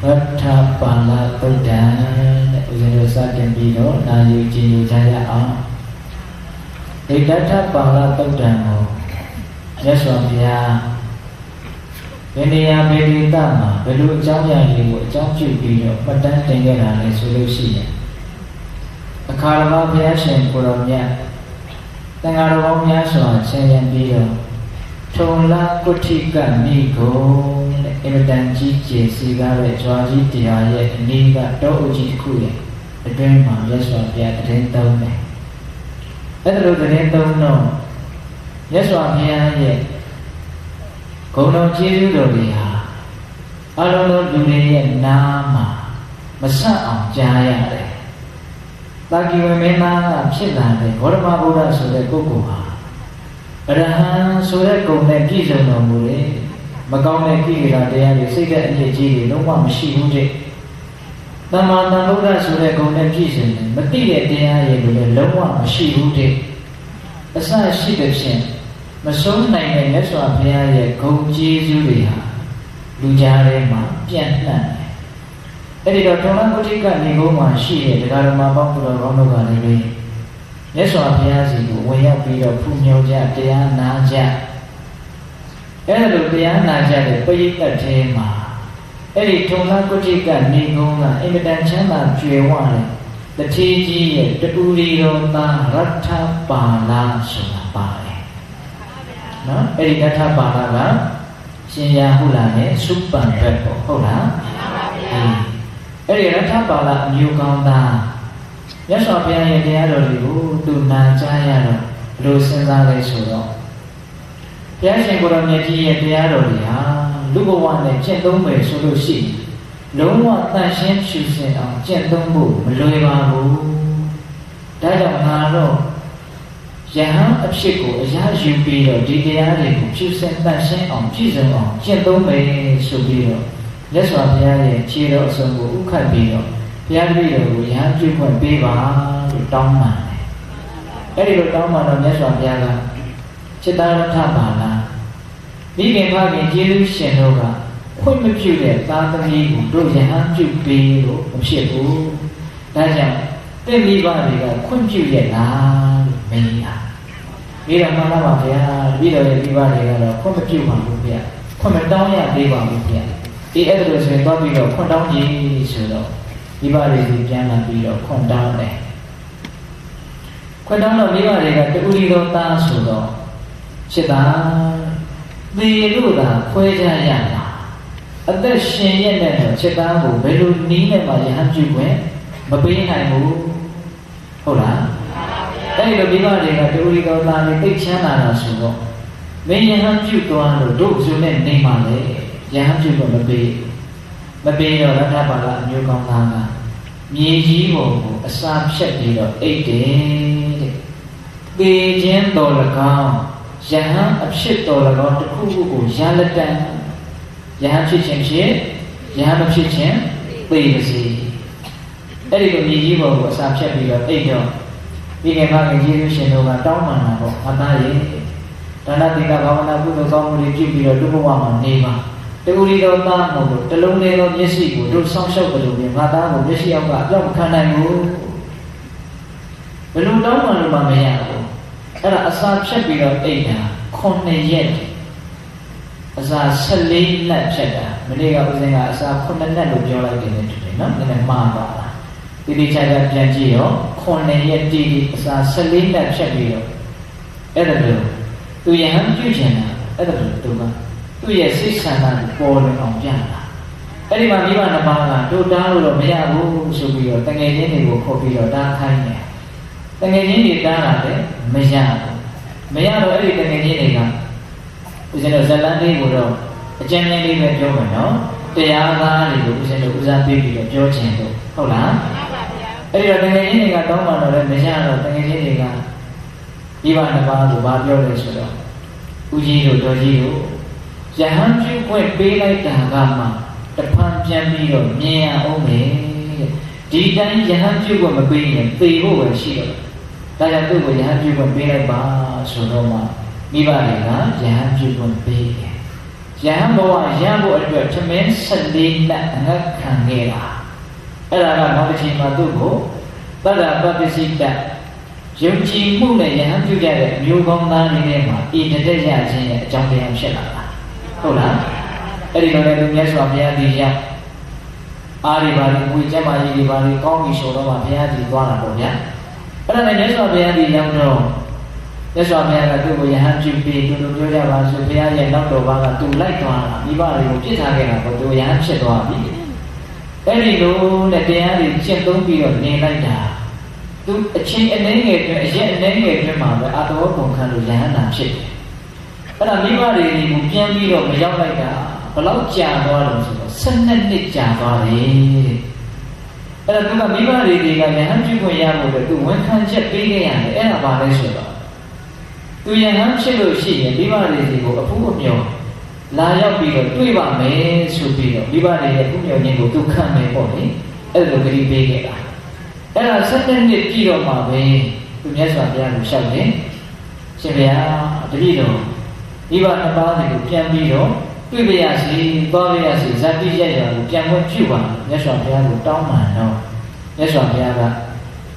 Ratha Pala Buddha Ujjano Satin Bido Nayu Jinu Jaya Ang Ratha Pala Buddha Mo Yaswa Bia Veniya Vedita Ma Velu Jaya Liwo Jangju Bido Madan Tengera Le Solusi Akarama Bia Shen Puromya Tengarawa Yaswa Sayan Bido Thola Kutika Miko Emedanji Sigare Jwaji Diaye Niga Doji Kuya the dream of Yeswa Pia the Rentone Edro the Rentono Yeswa Pia ye Kono Chiruria Alono Duria Nama Masa Jaya Taki Mena Chilande Gorma Buddha Sule Kukuha Arahan Sule Kone Gizo no Mure Macau Kira, they are the second energy, no one machine. The man Buddha Sule Kone Gizo, but they are no one machine. A size sheet of sin. Mason nine and Neswa Pia, Koji Zulia, Lujarema, Pian. Editor Tonakotika Nigoma, she, the Garama Bambula Ronoga, Neswa Piazzi, way up with a Punyo Jack, they are Naja. Elo Piana Jade, Payita Tema. Eri Tonakotika Nigoma, Imidanchana, Juewane, the TG, the Urido, Ratha Pala Sunapai. No? Eri Ratha Pala, Sinya Hulane, Supan Pepo, Hola. Eri Ratha Pala, Newconda. Yaswa Pia Diado, do Najaya, Lucinda Lesudo. Piace Gorometi e Piarolia, Lugowane, Gendombe, Solusi, Loma Tashin Shusen on Gendombu, Luimabu, Dadamaro, Yahan Abshiko, Yajubido, Didiari, Shusen Tashin on Chisel on Gendombe, Subiro, Leswa Piare, Chiro, Sambu, Ukabido, Piabido, Yajuan Biva, Doma. Erigo Doma on Leswa Piaga. Chitara Tamana. Vegan Pagi Jilu Shenoga, Quim Pude, Tatami, Dojan, Jubilu, Shibu, Dajan, then Liva, Quim Pude, Mea. Vida Manavia, Vida Liva, Quim Pupia, Quimatonia, Diva Pupia. The elders in Babilo, Condoni, Sudo, Liva, Jana Bilo, Condone. Condona Liva, the Ulido Tansudo. Chita, the Luda, Puejayana. At the Shen and Chita, Belu Nina by Hanjuwe, Babina Mu, Hola. Then the Bivari, the Urigo, the Chana Sugo. Then Hanju to Ando, Dukzun Nimale, Yahanju Babi, Babino, Ratapala, New Kongana, Mijivo, a sub shepherd of 8 days. The $10 account. Yahan Abshit or about the Kugu, Yalatan, Yahan Chichin, Yahan Chichin, Baby. Erigo Nijivo was absent of Ajo. We can have a Jewish over Dauman, Mataye, Tanatika Gavana Budo Gomri Jupiter, Dubuama, Neva. The Urido Damo, the Lone of Yesigo, do some show, Madame, Yeshia, Dom Kanayu. The Ludama Mamea. Era Asad Shapiro Ada, Kone Yet Asa Sali Lapchetta, Malega was in Asa Konanello Jola in it today, not in a Mamba. Didi Chada Jangio, Kone Yet Didi Asa Sali Lapchapiro. Edadu, do you have Jujana, Edadu Duma, do you see Sana, Born on Jana? Anyone even a Manga, do down Miabu, Subio, Tangani will copy your dark kind. The Nini Dana, Mejano. Mayano everything in India is in a Zalandi Wood, a generally with Jomano, the Yava is in the Uzabi of Georgian. Hola. Everything in India, Domano, Mejano, Tanginiga, Ivan about the Babio Resodo, Ujiro, Dojiro, Jahanju went be like the Hagama, the Panjamio, Nia Ome, Didan Jahanju were a queen and Favo and Shield. That I do with Jahanju went be like Ba, Sodoma, Nivarega, Jahanju went be. ယဟန်ဘဝရဖို့အတွက်သမင်း14နှစ်အငတ်ခံခဲ့တာအဲ့ဒါကနောက်တစ်ချိန်မှာသူ့ကိုတတ္တပပ္ပစိတယုံကြည်မှုနဲ့ယဟန်ပြုကြတဲ့မျိုးကောင်းသားတွေထဲမှာဤတတဲ့ရခြင်းရဲ့အကြောင်းတရားဖြစ်လာတာဟုတ်လားအဲ့ဒီလိုနဲ့သူမြတ်စွာဘုရားဒီရောက်အားဒီပါလေးဝိကျမ်းမာကြီးဒီပါလေးကောင်းပြီဆိုတော့မှဘုရားဒီသွားတာပေါ့ဗျာအဲ့ဒါနဲ့မြတ်စွာဘုရားဒီရောက်တော့မြတ်စွာဘုရားကသူ့ကိုယဟန်ပြုပြီးသူတို့ပြောကြပါဆိုဘုရားရဲ့နောက်တော်ဘာကသူလိုက်သွားတာမိဘတွေကိုပြစ်ထားခဲ့တာပေါ့သူယဟန်ဖြစ်သွားပြီအဲ့ဒီလိုနဲ့တရားတွေကျင့်သုံးပြီးတော့နေလိုက်တာသူအချင်းအနှဲငယ်တွင်အရက်အနှဲငယ်တွင်မှာပဲအတော်ပုံခံလို့ယဟန်တာဖြစ်တယ်အဲ့ဒါမိဘတွေကိုပြန်ပြီးတော့မရောက်လိုက်တာဘယ်လောက်ကြာသွားလို့ဆိုတော့12နှစ်ကြာသွားတယ်အဲ့ဒါသူကမိဘတွေကယဟန်ပြုခွင့်ရဖို့အတွက်သူဝန်ခံချက်ပေးခဲ့ရတယ်အဲ့ဒါပါလဲဆိုတော့သူယဟန်ဖြစ်လို့ရှိရင်မိဘတွေကိုအဖူးအမြော်လာရောက်ပြီးတော့တွေ့ပါမယ်ဆိုပြီးတော့မိဘတွေရဲ့ဥမျှော်ခြင်းကိုသူခံမယ်ပေါ့လေအဲ့လိုကတိပေးခဲ့တာအဲ့ဒါ12နှစ်ပြည့်တော့မှပဲသူမြတ်စွာဘုရားကိုလျှောက်တယ်ရှင်ဘုရားတပည့်တော်မိဘနှစ်ပါးတွေကိုပြန်ပြီးတော့တွေ့ပြရစီသွားပြရစီဇာတိရရကိုပြန်ခွင့်ပြုပါမြတ်စွာဘုရားကိုတောင်းပန်တော့မြတ်စွာဘုရားက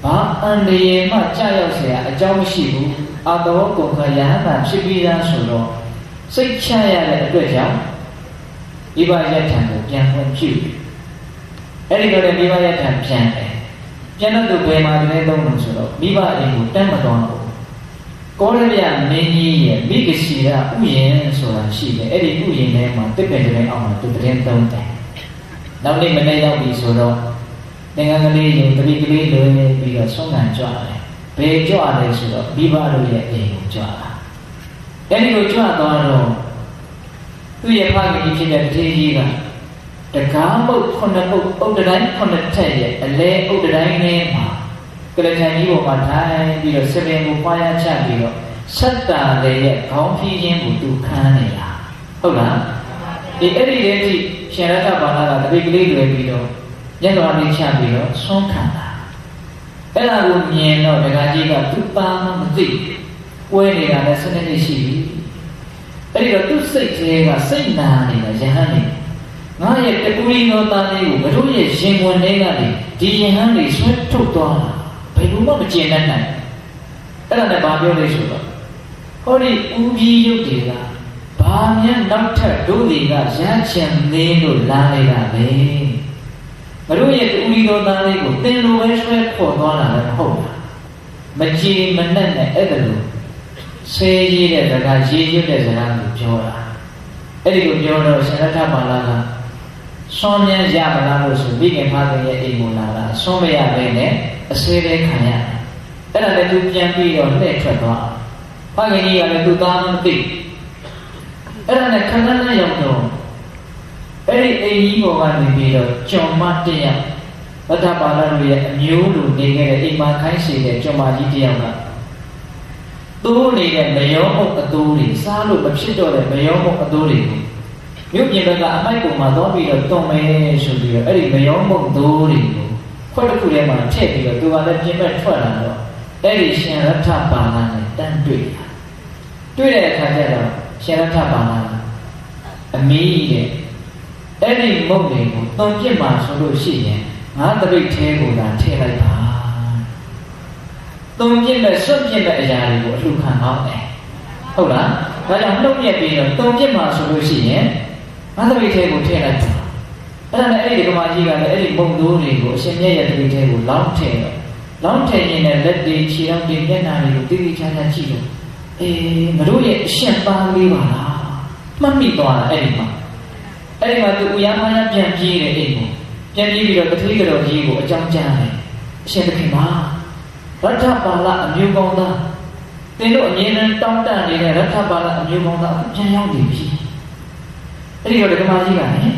ဘာအန္တရာယ်မှကြာရောက်เสียအကြောင်းမရှိဘူးအာတောကုန်ခယဟန်တာဖြစ်ပြီးသားဆိုတော့စိတ်ချရတဲ့အတွက်ကြောင့်မိဘရထံကိုပြန်ခွင့်ပြုအဲ့ဒီတော့လည်းမိဘရထံပြန်တယ်ပြန်တော့သူဘယ်မှာတည်းသုံးလို့ဆိုတော့မိဘအိမ်ကိုတန်းမတော်ဘူးကောရဗျမင်းကြီးရဲ့မိဂစီရဥယျင်ဆိုတာရှိတယ်အဲ့ဒီဥယျင်ထဲမှာတစ်ပင်တစ်အောင်မှာသူတရင်သုံးတယ်နောက်နေ့မနေ့ရောက်ပြီဆိုတော့သင်္ကန်းကလေးရင်တပိကလေးလွယ်ပြီးတော့ဆုံးခံကြွတယ်ဘယ်ကြွလဲဆိုတော့မိဘတို့ရဲ့အိမ်ကိုကြွတာအဲ့ဒီလိုကြွသွားတော့သူ့ရဲ့ဖခင်ကြီးဖြစ်တဲ့တထေးကြီးကတကားမုတ်9မုတ်အုတ်တိုင်း9ထက်ရဲ့အလဲအုတ်တိုင်းထဲမှာကလထန်ကြီးပေါ်မှာထိုင်ပြီးတော့စပင်ကိုပွားရချပြီးတော့ဆက်တာလည်းရဲ့ခေါင်းဖြီးခြင်းကိုသူခန်းနေတာဟုတ်လားဒီအဲ့ဒီတည်းထိရှင်ရတ္တဘာသာကတပိကလေးလွယ်ပြီးတော့ညက်တော်လေးချပြီးတော့ဆွမ်းခံတာအဲ့ဒါကိုမြင်တော့ဒကာကြီးကသူ့ပါမသိပွဲနေတာလည်း12နှစ်ရှိပြီအဲ့ဒီတော့သူ့စိတ်ကြီးကစိတ်နာနေတာယဟန်နေငါရဲ့တကူရီသောသားလေးကိုဘုတို့ရဲ့ရှင်ဝင်တွေကနေဒီယဟန်တွေဆွဲထုတ်သွားတာဘယ်လိုမှမကျင်တတ်နိုင်အဲ့ဒါနဲ့ဘာပြောလဲဆိုတော့ဟောဒီဦးကြီးရုပ်တွေကဘာများနောက်ထပ်တို့တွေကရချင်သေးလို့လာနေတာပဲဘုတို့ရဲ့တကူရီသောသားလေးကိုသင်လိုပဲဆွဲခေါ်သွားတာလည်းမဟုတ်ဘူးမကြည်မနှက်နဲ့အဲ့ဒါလိုဆေးရည်တဲ့စကားရေးရွတ်တဲ့စကားကိုပြောတာအဲ့ဒီလိုပြောတော့ရှင်ရတ္ထပါဠိကဆွမ်းမြန်းရမလားလို့ဆိုပြီးခင်ဖခင်ရဲ့အိမ်ကိုလာတာဆွမ်းမရပဲနဲ့အဆေးလေးခံရတယ်အဲ့ဒါလည်းသူပြန်ပြီးတော့လှည့်ထွက်သွားဖခင်ကြီးကလည်းသူသားမသိအဲ့ဒါနဲ့ခဏခဏရောက်တော့အဲ့ဒီအိမ်ကြီးပေါ်ကနေပြီးတော့ကြော်မတက်ရရတ္ထပါဠိတို့ရဲ့အမျိုးလိုနေခဲ့တဲ့အိမ်မှာခိုင်းစီတဲ့ကြော်မကြီးတယောက်ကသိုးနေတဲ့မယောမုတ်အသိုးတွေစားလို့မဖြစ်တော့တဲ့မယောမုတ်အသိုးတွေကိုမြို့ပြင်ဘက်ကအမိုက်ပုံမှာသွားပြီးတော့တုံမယ်ဆိုပြီးတော့အဲ့ဒီမယောမုတ်သိုးတွေကိုခွက်တစ်ခုထဲမှာထည့်ပြီးတော့သူကလည်းပြင်ဘက်ထွက်လာတော့အဲ့ဒီရှင်ရတ္ထပါဠိနဲ့တန်းတွေ့တာတွေ့တဲ့အခါကျတော့ရှင်ရတ္ထပါဠိအမီးတဲ့အဲ့ဒီမုတ်တွေကိုတုံပြစ်မှာဆိုလို့ရှိရင်ငါတပိတ်သေးကိုသာထည့်လိုက်ပါသုံးပြစ်မဲ့စွန့်ပြစ်မဲ့အရာတွေကိုအလှခံအောင်တယ်ဟုတ်လားဒါကြောင့်နှုတ်ပြပြီးတော့သုံးပြစ်မှာဆိုလို့ရှိရင်ငါတပိတ်သေးကိုထည့်လိုက်ပါအဲ့ဒါနဲ့အဲ့ဒီကမာကြီးကလည်းအဲ့ဒီမုံသိုးတွေကိုအရှင်မြတ်ရဲ့တပိတ်သေးကိုလောင်းထည့်တော့လောင်းထည့်ရင်လည်းလက်တွေခြေထောက်တွေမျက်နှာတွေကိုတိတိကျကျကြည့်လို့ငါတို့ရဲ့အရှင်သားလေးပါလားမှတ်မိသွားတာအဲ့ဒီမှာသူဥယာမယပြန်ပြေးတယ်အိမ်ကိုပြန်ပြေးပြီးတော့တတိကတော်ကြီးကိုအကြောင်းကြားတယ်အရှင်သခင်ပါရတ္ထပါဠိအမျိုးကောင်းသားသင်တို့အမြဲတမ်းတောင်းတနေတဲ့ရတ္ထပါဠိအမျိုးကောင်းသားပြန်ရောက်နေပြီအဲ့ဒီတော့ဓမ္မကြီးကလည်း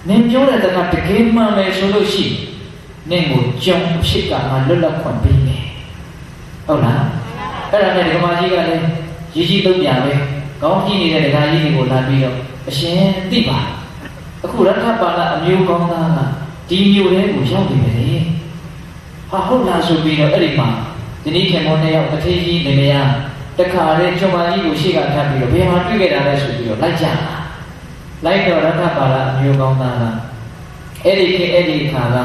နင်ပြောတဲ့တကတကယ်မှန်မယ်ဆိုလို့ရှိနင်ကိုကြုံအဖြစ်ကငါလွတ်လပ်ခွင့်ပေးမယ်ဟုတ်လားအဲ့ဒါနဲ့ဓမ္မကြီးကလည်းရည်ကြီးသုံးပြန်ပဲကောင်းကြီးနေတဲ့ဒကာကြီးတွေကိုလာပြီးတော့အရှင်သိပါအခုရတ္ထပါဠိအမျိုးကောင်းသားကဒီမျိုးလေးကိုရောက်နေတယ်ဟာဟုတ်လားဆိုပြီးတော့အဲ့ဒီမှာဒီနေ့ခင်မောနှစ်ယောက်အထေးကြီးနေမရ တခါလေကျွမ်းမကြီးကိုရှေ့ကထပ်ပြီးတော့ဘယ်မှာတွေ့ခဲ့တာလဲဆိုပြီးတော့လိုက်ကြတာ လိုက်တော်ရထပါဠမျိုးကောင်းသားလားအဲ့ဒီခါက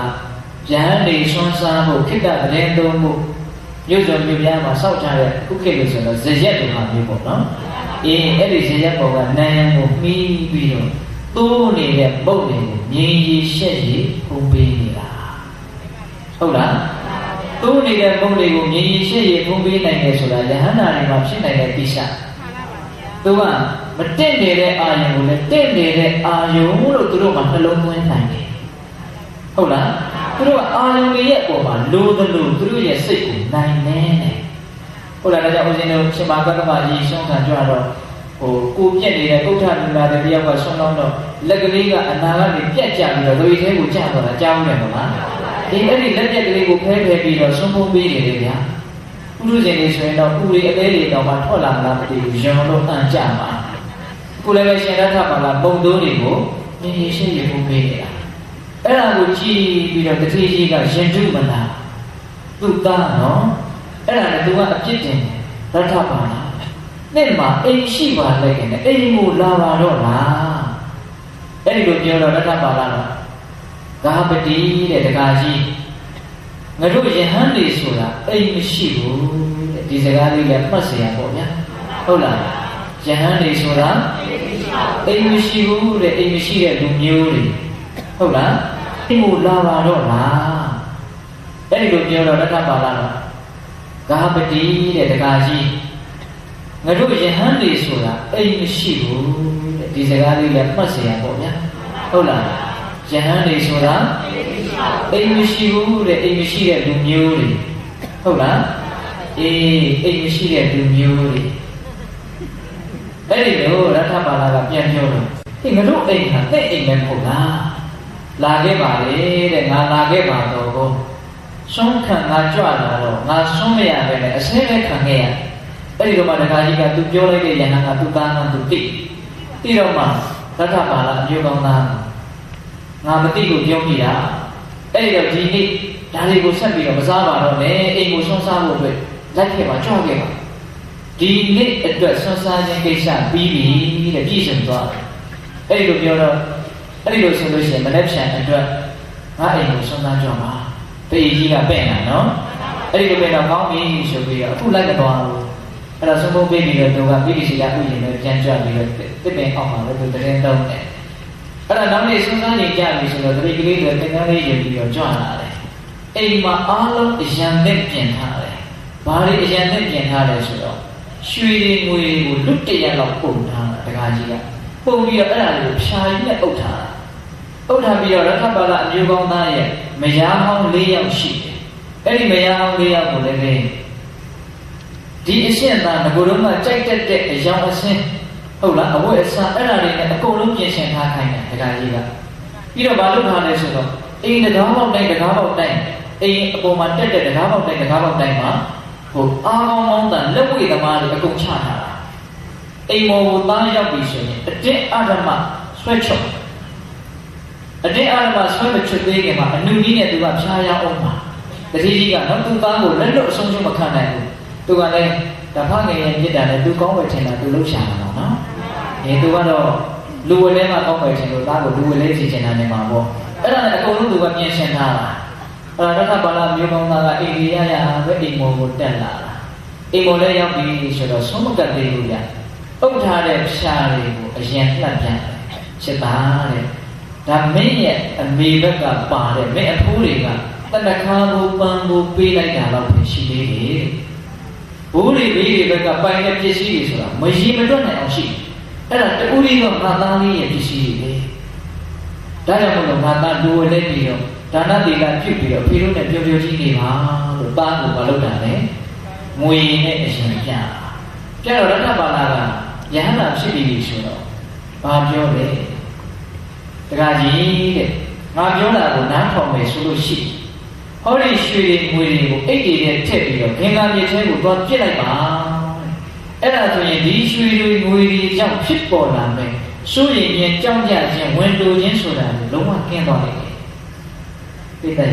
ယဟန်နေဆွမ်းစားဖို့ခိတ္တသတင်းသုံးဖို့မြို့စုံမြို့ပြားမှာစောက်ထားတဲ့ခုခေတ်လို့ဆိုတော့ဇရက်တွေမှာမျိုးပေါ့နော်အေးအဲ့ဒီဇရက်ပေါ်ကနာယံကိုမှီးပြီးတော့တိုးနေတဲ့ပုတ်တွေကိုငြင်းရီရှက်ရီဖုံးပေးနေတာဟုတ်လားတိုးနေတဲ့ပုတ်တွေကိုငြင်းရီရှက်ရီဖုံးပေးနိုင်တယ်ဆိုတာယဟန္တာတွေမှာဖြစ်နိုင်တဲ့တိစ္ဆာသူကမတက်နေတဲ့အာယုံကိုလည်းတက်နေတဲ့အာယုံလို့သူတို့ကနှလုံးသွင်းနိုင်တယ်ဟုတ်လားသူတို့ကအာယုံတွေရဲ့အပေါ်မှာလိုသလိုသူတို့ရဲ့စိတ်ကိုနိုင်နေတယ်ဟုတ်လားဒါကြောင့်ဦးဇင်းတို့ရှင်မကတ္တမကြီးဆုံးခံကြတော့ကိုပြက်နေတဲ့ကုဋ္ဌလူလာတဲ့တယောက်ကဆွမ်းလောင်းတော့လက်ကလေးကအနာကနေပြက်ကြပြီးတော့ဒွေထဲကိုကျသွားတာကြားဦးတယ်မလားဒီအဲ့ဒီလက်ပြက်ကလေးကိုဖဲပြီးတော့ဆွမ်းပုံးပေးနေတယ်ဗျာပုရုဇဉ်တွေဆိုရင်တော့ဥတွေအသေးတွေတော့မှထွက်လာမလားမသိဘူးယုံလို့အံ့ကြမှာခုလည်းပဲရှင်ရထပါလားပုံတိုးတွေကိုမြင်ရှိရဖို့ပေးနေတာအဲ့ဒါကိုကြည့်ပြီးတော့တတိကြီးကရင်တုမလားသူ့သားနော်အဲ့ဒါလည်းသူကအပြစ်တင်ရထပါလားနဲ့မှာအိမ်ရှိပါလိုက်တယ်အိမ်ကိုလာပါတော့လားအဲ့ဒီလိုပြောတော့ရထပါလားတော့ဂါပတိတဲ့တကားကြီးငါတို့ယဟန်တွေဆိုတာအိမ်မရှိဘူးတဲ့ဒီစကားလေးလည်းမှတ်เสียရပေါ့ဗျာဟုတ်လားယဟန်တွေဆိုတာအိမ်မရှိဘူးတဲ့အိမ်မရှိတဲ့လူမျိုးတွေဟုတ်လားအိမ်ကိုလာပါတော့လားအဲ့ဒီလိုပြောတော့ရထပါလားတော့ဂါပတိတဲ့တကားကြီးငါတို့ယဟန်တွေဆိုတာအိမ်မရှိဘူးတဲ့ဒီစကားလေးလည်းမှတ်เสียရပေါ့ဗျာဟုတ်လားယဟန်တွေဆိုတာအိမ်မရှိဘူးတဲ့အိမ်မရှိတဲ့လူမျိုးတွေဟုတ်လားအေးအိမ်မရှိတဲ့လူမျိုးတွေအဲ့ဒီလိုရထပါဠကပြန်ပြောတော့ဟင်ငါတို့အိမ်ဟာတဲ့အိမ်ပဲမဟုတ်လားလာခဲ့ပါလေတဲ့ငါလာခဲ့ပါတော့ကိုဆုံးခံငါကြွလာတော့ငါဆုံးမရပဲနဲ့အစဲပဲခံခဲ့ရအဲ့ဒီတော့မှတခါကြီးကသူပြောလိုက်တဲ့ယဟန်ကသူသားကသူတိတော့မှရထပါဠအမျိုးကောင်းသားငါမတိကိုပြောမိတာအဲ့တော့ဒီနေ့ဒါတွေကိုဆက်ပြီးတော့မစားပါတော့နဲ့အိမ်ကိုဆွမ်းစားဖို့အတွက်လိုက်ခဲ့ပါကြွခဲ့ပါဒီနေ့အတွက်ဆွမ်းစားခြင်းကိစ္စပြီးပြီတဲ့ပြည့်စုံသွားအဲ့ဒီလိုပြောတော့အဲ့ဒီလိုဆိုလို့ရှိရင်မနေ့ဖြန်အတွက်ငါအိမ်ကိုဆွမ်းစားကြပါတည်ကြီးကပဲ့နေတာနော်အဲ့ဒီလိုပဲတော့ကောင်းပြီဆိုပြီးတော့အခုလိုက်တော့အဲ့တော့ဆွမ်းဖို့ပေးပြီးတော့သူကပြည်စီကဥယျာဉ်နဲ့ပြန်ကြွပြီးတော့တစ်ပင်အောက်မှာလည်းသူတရင်တုံးတယ်အဲ့ဒါနောက်နေ့စဉ်းစားနေကြပြီဆိုတော့တတိကလေးတွေတင်ကားလေးယူပြီးတော့ကြွလာတယ်အိမ်မှာအားလုံးအရန်နဲ့ပြင်ထားတယ်ဘာလို့အရန်နဲ့ပြင်ထားလဲဆိုတော့ရွှေတွေငွေတွေကိုလွတ်တရက်လောက်ပုံထားတာတကားကြီးကပုံပြီးတော့အဲ့ဒါလေးကိုဖြာကြီးနဲ့အုပ်ထားတာအုပ်ထားပြီးတော့ရထပါဠအမျိုးကောင်းသားရဲ့မယားဟောင်း၄ယောက်ရှိတယ်အဲ့ဒီမယားဟောင်း၄ယောက်ကိုလည်းပဲဒီအရှင်းသားငကိုယ်လုံးကကြိုက်တဲ့အယောင်အစင်းဟုတ်လားအဝတ်အစားအဲ့ဒါတွေနဲ့အကုန်လုံးပြင်ဆင်ထားခိုင်းတယ်တခါကြီးကပြီးတော့မလုပ်ထားလဲဆိုတော့အိမ်တကားပေါက်တိုင်းအိမ်အပေါ်မှာတက်တဲ့တကားပေါက်တိုင်းမှာအားကောင်းကောင်းတန်လက်ဝဲသမားတွေအကုန်ချထားတာအိမ်ပေါ်ကိုသားရောက်ပြီဆိုရင်အတင်းအာဓမ္မဆွဲချုပ်အတင်းအာဓမ္မဆွဲမချွတ်သေးခင်မှာအနုကြီးနဲ့သူကဖြားရအောင်ပါတတိကြီးကတော့သူ့သားကိုလက်လွတ်အဆုံးမခံနိုင်ဘူးသူကလည်းတဖငယ်ရဲ့မြစ်တာနဲ့သူကောင်းပဲထင်တာသူလှုပ်ရှားတာပေါ့နော်သူကတော့လူဝဲထဲမှာကောင်းပဲထင်လို့သားကိုလူဝဲလေးစီချင်တာနေမှာပေါ့အဲ့ဒါနဲ့အကုန်လုံးသူကပြင်ဆင်ထားတာအဲ့ဒါရထပါဠမျိုးကောင်းသားကအိမ်ကြီးရရပဲအိမ်မော်ကိုတက်လာတာအိမ်မော်လည်းရောက်ပြီဆိုတော့ဆုံးမကတ်သေးလို့ရအုပ်ထားတဲ့ဖြာတွေကိုအရင်လှပ်ပြန်ချစ်သားတဲ့ဒါမင်းရဲ့အမေဘက်ကပါတဲ့မင်းအဖိုးတွေကတဏခါကိုပန်းကိုပေးလိုက်တာတော့ဖြစ်ရှိသေးတယ်ဘိုးတွေဘေးတွေဘက်ကပိုင်တဲ့ပစ္စည်းတွေဆိုတာမရည်မတွက်နိုင်အောင်ရှိအဲ့ဒါတူရီကငါသားလေးရဲ့ပစ္စည်းတွေဒါကြောင့်မို့လို့ငါသားလူဝဲလေးပြီးတော့ဒါနတိကပြုတ်ပြီးတော့ဖေတို့နဲ့ပြောကြီးနေပါလို့သားကိုမလုပ်တာလေငွေနဲ့အရှင်ပြတော့ရထပါဠကယဟန္တာဖြစ်ပြီဆိုတော့ဘာပြောလဲတခါကြီးတဲ့ငါပြောတာကိုနားထောင်မယ်ဆိုလို့ရှိဟောဒီရွှေတွေငွေတွေကိုအိတ်တွေနဲ့ထည့်ပြီးတော့ဂင်္ဂါမြေထဲကိုသွားပြစ်လိုက်ပါအဲ့ဒါဆိုရင်ဒီရွှေတွေငွေတွေကြောင့်ဖြစ်ပေါ်လာမယ်စိုးရိမ်ခြင်းကြောက်ကြခြင်းဝင်တိုခြင်းဆိုတာလုံးဝကင်းသွားတယ်ပြည့်တယ်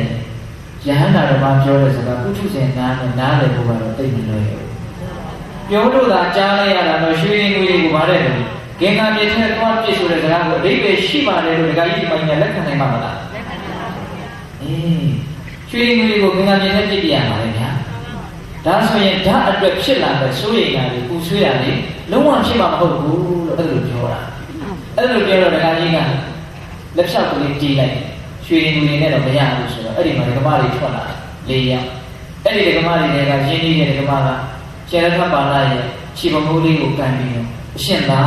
ယဟန္တာတော်ပြောတဲ့စကားပုထုဇဉ်နားနဲ့နားလည်ဖို့ကတော့သိနေလို့ပြောလို့သာကြားလိုက်ရတာတော့ရွှေငွေတွေကိုဗါတဲ့ ကင်္ဂါမြေထဲသွားပြည့်ဆိုတဲ့စကားကိုအဓိပ္ပာယ်ရှိပါတယ်လို့ဒကာကြီးဒီပိုင်းကလက်ခံနိုင်မှာမလားရွှေငွေကိုကင်္ဂါမြေထဲပြည့်ပြရမှာလေဗျာဒါဆိုရင်ဓာတ်အတွက်ဖြစ်လာတဲ့စိုးရိမ်တာတွေပူဆွေးတာတွေလုံးဝဖြစ်မှာမဟုတ်ဘူးလို့အဲ့လိုပြောတာအဲ့လိုပြောတော့ဒကာကြီးကလက်ဖြောက်ကလေးတီးလိုက်ရွှေငွေနဲ့တော့မရဘူးဆိုတော့အဲ့ဒီမှာဒကမတွေထွက်လာ၄ယောက်အဲ့ဒီဒကမတွေကရင်းနှီးတဲ့ဒကမကကျေရထပါလာရဲ့ခြေပမိုးလေးကိုကန်ပြီးတော့အရှင်သာ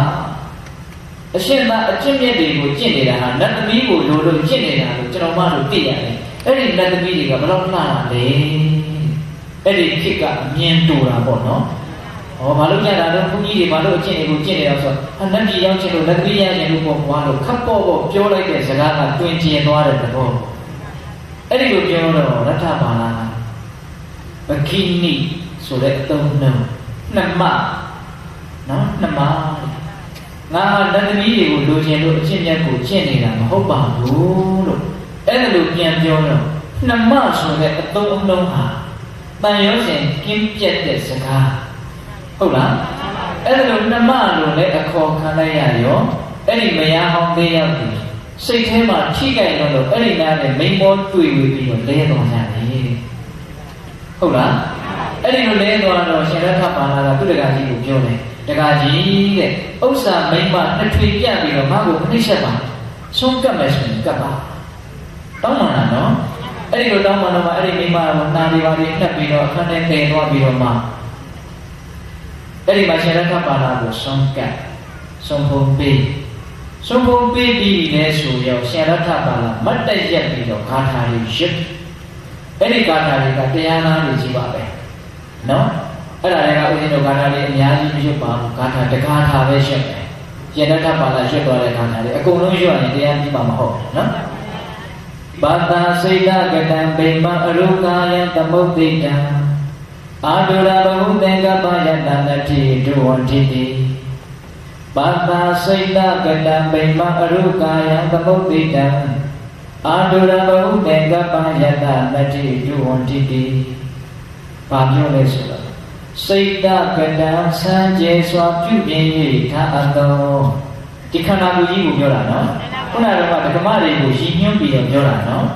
အရှင်သာအကျင့်မြတ်တွေကိုကျင့်နေတာဟာနတ်သမီးကိုလိုလို့ကျင့်နေတာလို့ကျွန်တော်မှတို့သိရတယ်အဲ့ဒီနတ်သမီးတွေကဘယ်တော့မှလာလဲအဲ့ဒီခေတ်ကအမြင်တူတာပေါ့နော်ဘာလို့ကြတာလဲဘုန်းကြီးတွေဘာလို့အကျင့်တွေကိုကျင့်နေတော့ဆိုတော့နတ်ပြည်ရောက်ခြင်းလို့လက်သေးရခြင်းလို့ပေါ့ကွာလို့ခပ်ပေါ့ပေါ့ပြောလိုက်တဲ့စကားကတွင်ကျင်သွားတဲ့သဘောအဲ့ဒီလိုပြောတော့ရထဘာလာပခိနိဆိုတဲ့အသုံးနှုန်းနှစ်မနော်နှစ်မငါလက်သမီးတွေကိုလိုချင်လို့အကျင့်မြတ်ကိုကျင့်နေတာမဟုတ်ပါဘူးလို့အဲ့ဒါလိုပြန်ပြောတော့နှစ်မဆိုတဲ့အသုံးအနှုန်းဟာတန်ရုံးစဉ်ကင်းပြတ်တဲ့စကားဟုတ်လားအဲ့ဒါလိုနှစ်မလို့လည်းအခေါ်ခံလိုက်ရရောအဲ့ဒီမယားဟောင်းသေးရောက်ပြီးစိတ်ထဲမှာထိကြိုက်တော့အဲ့ဒီနားနဲ့မိန်မောတွေ့ပြီးတော့လဲတော်ကြတယ်ဟုတ်လားအဲ့ဒီလိုလဲသွားတော့ရှင်ရထပါလာကသူ့တက္ကကြီးကိုပြောတယ်တက္ကကြီးတဲ့ဥစ္စာမိမနှစ်ထွေပြတ်ပြီးတော့ငါ့ကိုမနှိမ့်ဆက်ပါဆုံးကပ်မယ်ဆိုရင်ကပ်ပါတောင်းပါလားနော်အဲ့ဒီလိုတောင်းပါတော့မှအဲ့ဒီမိမကနာရီပါလေးနှက်ပြီးတော့အခန်းထဲတည်သွားပြီးတော့မှအဲ့ဒီမှာရှင်ရထပါလာကိုဆုံးကပ်ဆုံးဖုံးပေးပြီးလဲဆိုရောရှင်ရထပါလာမတ်တက်ရက်ပြီးတော့ဂါထာလေးရစ်အဲ့ဒီဂါထာလေးကတရားနာနေကြပါပဲနော်အဲ့ဒါလည်းကဦးဇင်းတို့ဂါထာလေးအများကြီးမရွတ်ပါဘူးဂါထာတဂါထာပဲရွတ်တယ်ရှင်ရထပါလာရွတ်သွားတဲ့ဂါထာလေးအကုန်လုံးရွတ်ရင်တရားပြီးမှာမဟုတ်ဘူးနော်ဘာသာစိတ်ကတံဗိမအရုကာယံသမုဒ္ဒိတံအာဒုရဘဟုသင်္ကပ္ပယတနတိဒုဝန္တိတိဘာသာစိတ်ကတံဗိမအရုကာယံသမုဒ္ဒိတံအာဒုရဘဟုသင်္ကပ္ပယတနတိဒုဝန္တိတိဘာပြောလဲဆိုတော့စိတ်ကတံဆန်းကျဲစွာပြုပြင်၍ထားအပ်သောဒီခန္ဓာကိုယ်ကြီးကိုပြောတာနော်ခုနကဓမ္မတွေကိုရည်ညွှန်းပြီးတော့ပြောတာနော်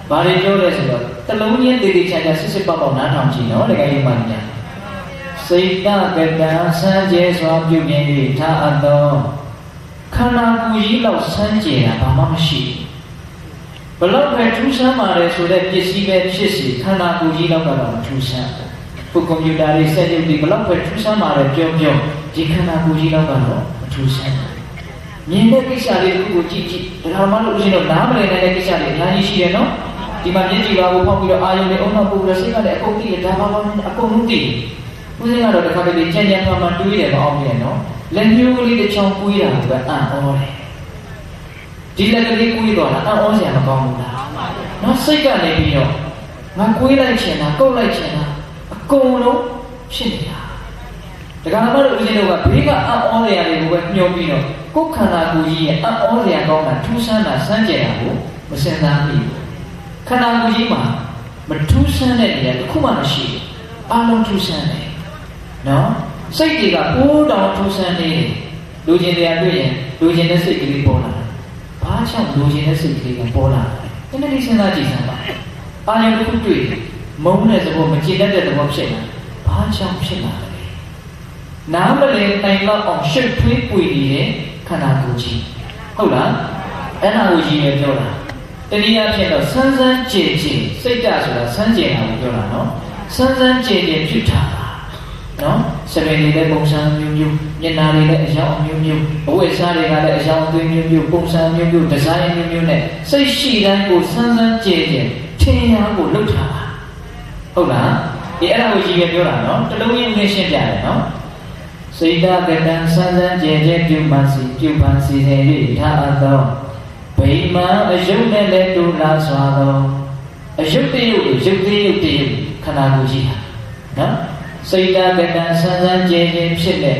ဘာတွေပြောလဲဆိုတော့တလုံးချင်းတည်တည်ချာချာစစ်စစ်ပေါက်ပေါက်နားထောင်ကြည့်နော်တကယ်လို့မှညာစိတ်ကတံဆန်းကျဲစွာပြုပြင်၍ထားအပ်သောခန္ဓာကိုယ်ကြီးလောက်ဆန်းကျဲတာဘာမှမရှိဘလောက်ပဲထူးဆန်းပါတယ်ဆိုတဲ့ပစ္စည်းပဲဖြစ်စီခန္ဓာကိုယ်ကြီးလောက်ကတော့ထူးဆန်းဘူးကွန်ပျူတာတွေစက်ရုပ်တွေဘလောက်ပဲထူးဆန်းပါတယ်ပြောဒီခန္ဓာကိုယ်ကြီးလောက်ကတော့မထူးဆန်းမြင်တဲ့ကိစ္စလေးကိုကြည့်ဒါမှမဟုတ်ဦးဇင်းတို့နားမလည်နိုင်တဲ့ကိစ္စတွေအများကြီးရှိတယ်နော်ဒီမှာမျက်ကြည်ပါကိုဖောက်ပြီးတော့အာယုံနဲ့အုံနောက်ပို့ပြီးစိတ်ကလည်းအကုန်ကြည့်တယ်ဒါမှမဟုတ်အကုန်လုံးကြည့်ဦးဇင်းကတော့တစ်ခါတလေကြံ့မှတွေးတယ်မအောင်မြင်နော်လက်ညှိုးကလေးတစ်ချောင်းကွေးတာကအံ့ဩတယ်ဒီလက်ကလေးကွေးတော့တာအံ့ဩစရာမကောင်းဘူးလားနော်စိတ်ကနေပြီးတော့ငါကွေးလိုက်ချင်တာကုတ်လိုက်ချင်တာအကုန်လုံးဖြစ်နေတာဒါကမှတော့ဦးဇင်းတို့ကဘေးကအံ့ဩစရာတွေကိုပဲညှိုးပြီးတော့ကိုယ်ခန္ဓာကိုယ်ကြီးရဲ့အံ့ဩစရာကောင်းတာထူးဆန်းတာစမ်းကြယ်တာကိုမစင်စားမိဘူးခန္ဓာကိုယ်ကြီးမှာမထူးဆန်းတဲ့နေရာတစ်ခုမှမရှိဘူးအလုံးထူးဆန်းတယ်နော်စိတ်တွေကပိုးတောင်ထူးဆန်းနေတယ်လူချင်းတရားတွေ့ရင်လူချင်းတဲ့စိတ်ကလေးပေါ်လာတယ်ဘာကြောင့်လူချင်းတဲ့စိတ်ကလေးကပေါ်လာလဲတနေ့စဉ်းစားကြည့်စမ်းပါအာရုံတစ်ခုတွေ့မုန်းတဲ့သဘောမကျေနပ်တဲ့သဘောဖြစ်လာဘာကြောင့်ဖြစ်လာလဲနားမလည်နိုင်တော့အောင်ရှစ်ထွေးပွေနေတဲ့ခန္ဓာကိုယ်ကြီးဟုတ်လားအဲ့ဒါကိုကြီးပဲပြောတာတနည်းအားဖြင့်တော့ဆန်းဆန်းကြည်ကြည်စိတ်ဓာတ်ဆိုတာဆန်းကြယ်တာကိုပြောတာနော်ဆန်းဆန်းကြည်ကြည်ဖြစ်တာနော်စပယ်တွေလည်းပုံစံမျိုးမျိုးမျက်နှာတွေလည်းအယောင်မျိုးမျိုးအဝတ်အစားတွေကလည်းအယောင်အသွေးမျိုးမျိုးပုံစံမျိုးမျိုးဒီဇိုင်းမျိုးမျိုးနဲ့စိတ်ရှိတိုင်းကိုဆန်းဆန်းကြည်ကြည်ထင်ရကိုလှုပ်ထားတာဟုတ်လားဒီအဲ့ဒါကိုကြီးပဲပြောတာနော်တလုံးရင်းနဲ့ရှင်းပြတယ်နော်စိတ်ဓာတ်ကတံဆန်းဆန်းကြည်ကြည်ပြုမှန်စီစဉ်၍ထားအပ်သောဗိမာန်အယုတ်နဲ့လည်းတူလာစွာသောအယုတ်တယုတ်ရုပ်သေးရုပ်တယုတ်ခန္ဓာကိုယ်ကြီးဟာနော်စိတ်ဓာတ်ကတံဆန်းဆန်းကြည်ကြည်ဖြစ်တဲ့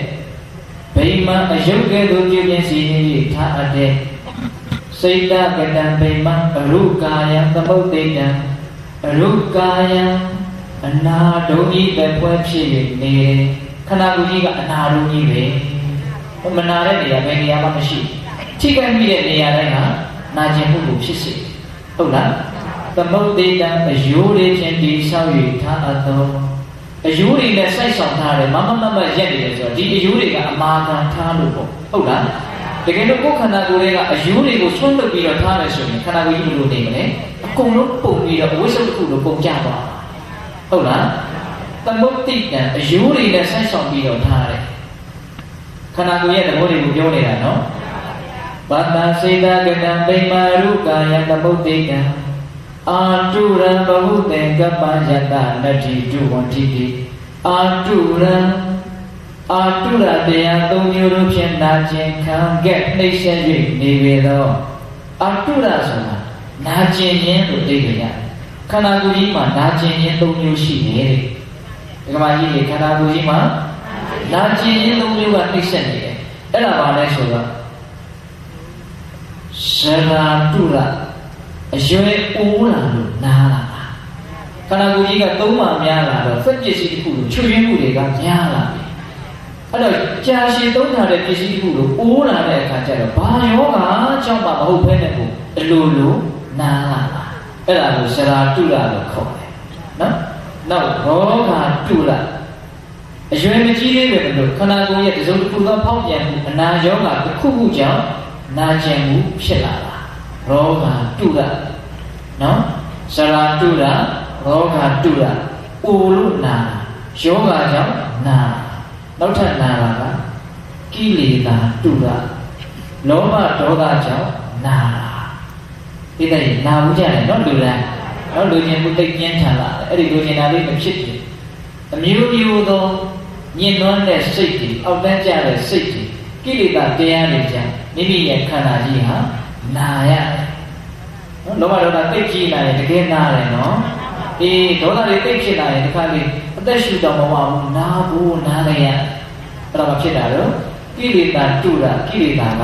ဗိမာန်အယုတ်ကဲ့သို့ပြုပြင်စီရင်၍ထားအပ်တဲ့စိတ်ဓာတ်ကတံဗိမာန်အရုကာယံသမုဒ္ဒိတံအရုကာယံအနာဒုံကြီးပဲဖွဲဖြစ်၍နေတယ်ခန္ဓာကိုယ်ကြီးကအနာဒုံကြီးပဲ မနာတဲ့နေရာဘယ်နေရာမှမရှိထိခိုက်မိတဲ့နေရာတိုင်းဟာနာကျင်မှုကိုဖြစ်စေဟုတ်လားသမုတ်တေတံအယိုးလေးချင်းဒီဆောက်၍ထားအပ်သောအယိုးတွေနဲ့စိုက်ဆောင်ထားတယ်မရက်နေတယ်ဆိုတော့ဒီအယိုးတွေကအမာခံထားလို့ပေါ့ဟုတ်လားတကယ်လို့ကိုယ်ခန္ဓာကိုယ်တွေကအယိုးတွေကိုဆွန့်လွတ်ပြီးတော့ထားမယ်ဆိုရင်ခန္ဓာကိုယ်ကြီးဘယ်လိုနေမလဲအကုန်လုံးပုံပြီးတော့အဝိဇ္ဇတစ်ခုလိုပုံကြသွားဟုတ်လားသမုတ်တိတံအယိုးတွေနဲ့စိုက်ဆောင်ပြီးတော့ထားတယ်ခန္ဓာကိုယ်ရဲ့သဘောတွေကိုပြောနေတာနော်ဘာသာစေတကတံပိမာရုကာယသမုတ်တိတံအာတုရံဘဟုတေကပ္ပယတနတ္တိတုဝန္တိတိအာတုရံအာတုရတရားသုံးမျိုးတို့ဖြင့်နာကျင်ခံခဲ့နှိမ့်ဆက်၍နေပေသောအာတုရဆိုတာနာကျင်ခြင်းလို့သိကြရတယ်ခန္ဓာကိုယ်ကြီးမှာနာကျင်ခြင်းသုံးမျိုးရှိတယ်တဲ့ဒီကမာကြီးတွေခန္ဓာကိုယ်ကြီးမှာနာကျင်ခြင်းသုံးမျိုးကနှိမ့်ဆက်နေတယ်အဲ့ဒါပါလဲဆိုတော့ရှရာတုရအရွယ်အိုးလာလို့နားလာတာခန္ဓာကိုယ်ကြီးကသုံးမှများလာတော့စက်ပစ္စည်းတစ်ခုလို့ချွတ်ရင်းမှုတွေကများလာပြီအဲ့တော့ကြာရှည်သုံးထားတဲ့ပစ္စည်းတစ်ခုလို့အိုးလာတဲ့အခါကျတော့ဘာယောဂကြောင့်မှမဟုတ်ဘဲနဲ့ကိုအလိုလိုနားလာတာအဲ့ဒါကိုရှရာတုရလို့ခေါ်တယ်နော်နောက်ရောဂါတုရအရွယ်မကြီးသေးပဲလို့ခန္ဓာကိုယ်ရဲ့တစ်စုံတစ်ခုသောဖောက်ပြန်မှုအနာယောဂတစ်ခုခုကြောင့်နာကျင်မှုဖြစ်လာတာရောဂါတုရနော်ရှရာတုရရောဂါတုရအိုလို့နာယောဂါကြောင့်နာနောက်ထပ်နာတာကကိလေသာတုရလောဘဒေါသကြောင့်နာဒီတဲ့နာဘူးကြတယ်နော်လူတိုင်းနော်လူချင်းမှုတိတ်ပြင်းထန်လာတယ်အဲ့ဒီလူချင်းနာလေးမဖြစ်ဘူးအမျိုးမျိုးသောညှဉ်းနှွမ်းတဲ့စိတ်တွေအောက်တန်းကျတဲ့စိတ်တွေကိလေသာတရားတွေကြောင့်မိမိရဲ့ခန္ဓာကြီးဟာနာရတယ်နော်လောဘဒေါသတိတ်ကြီးလာရင်တကယ်နာတယ်နော်အေးဒေါသတွေတိတ်ဖြစ်လာရင်ဒီခါလေးအသက်ရှူတော့မဝဘူးနာဘူးနာရရအဲ့ဒါမှဖြစ်တာတော့ကိလေသာတုရကိလေသာက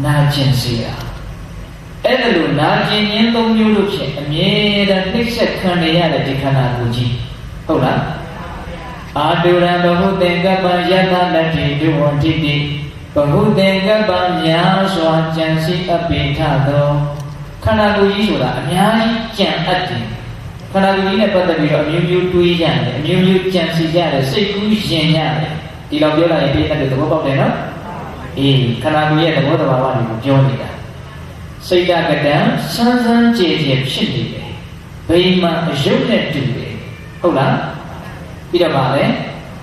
နာကျင်စေတာအဲ့ဒါလိုနာကျင်ခြင်းသုံးမျိုးလို့ဖြစ်အမြဲတမ်းနှိမ့်ဆက်ခံနေရတဲ့ဒီခန္ဓာကိုယ်ကြီးဟုတ်လားအာတုရံဘဟုသင်္ကပ္ပယတနတ္တိဒုဝန္တိတိဘဟုသင်္ကပ္ပများစွာကြံစီအပိထသောခန္ဓာကိုယ်ကြီးဆိုတာအများကြီးကြံအပ်တယ်ခန္ဓာကိုယ်ကြီးနဲ့ပတ်သက်ပြီးတော့အမျိုးမျိုးတွေးကြတယ်အမျိုးမျိုးကြံစီကြတယ်စိတ်ကူးရင်ရတယ်ဒီလောက်ပြောလိုက်ရင်ပြည့်တဲ့သဘောပေါက်တယ်နော်အေးခန္ဓာကိုယ်ရဲ့သဘောတဘာဝတွေကိုပြောနေတာစိတ်ကတံဆန်းဆန်းကြည်ကြည်ဖြစ်နေတယ်ဘိမာအယုတ်နဲ့တူတယ်ဟုတ်လားပြီးတော့ပါလေ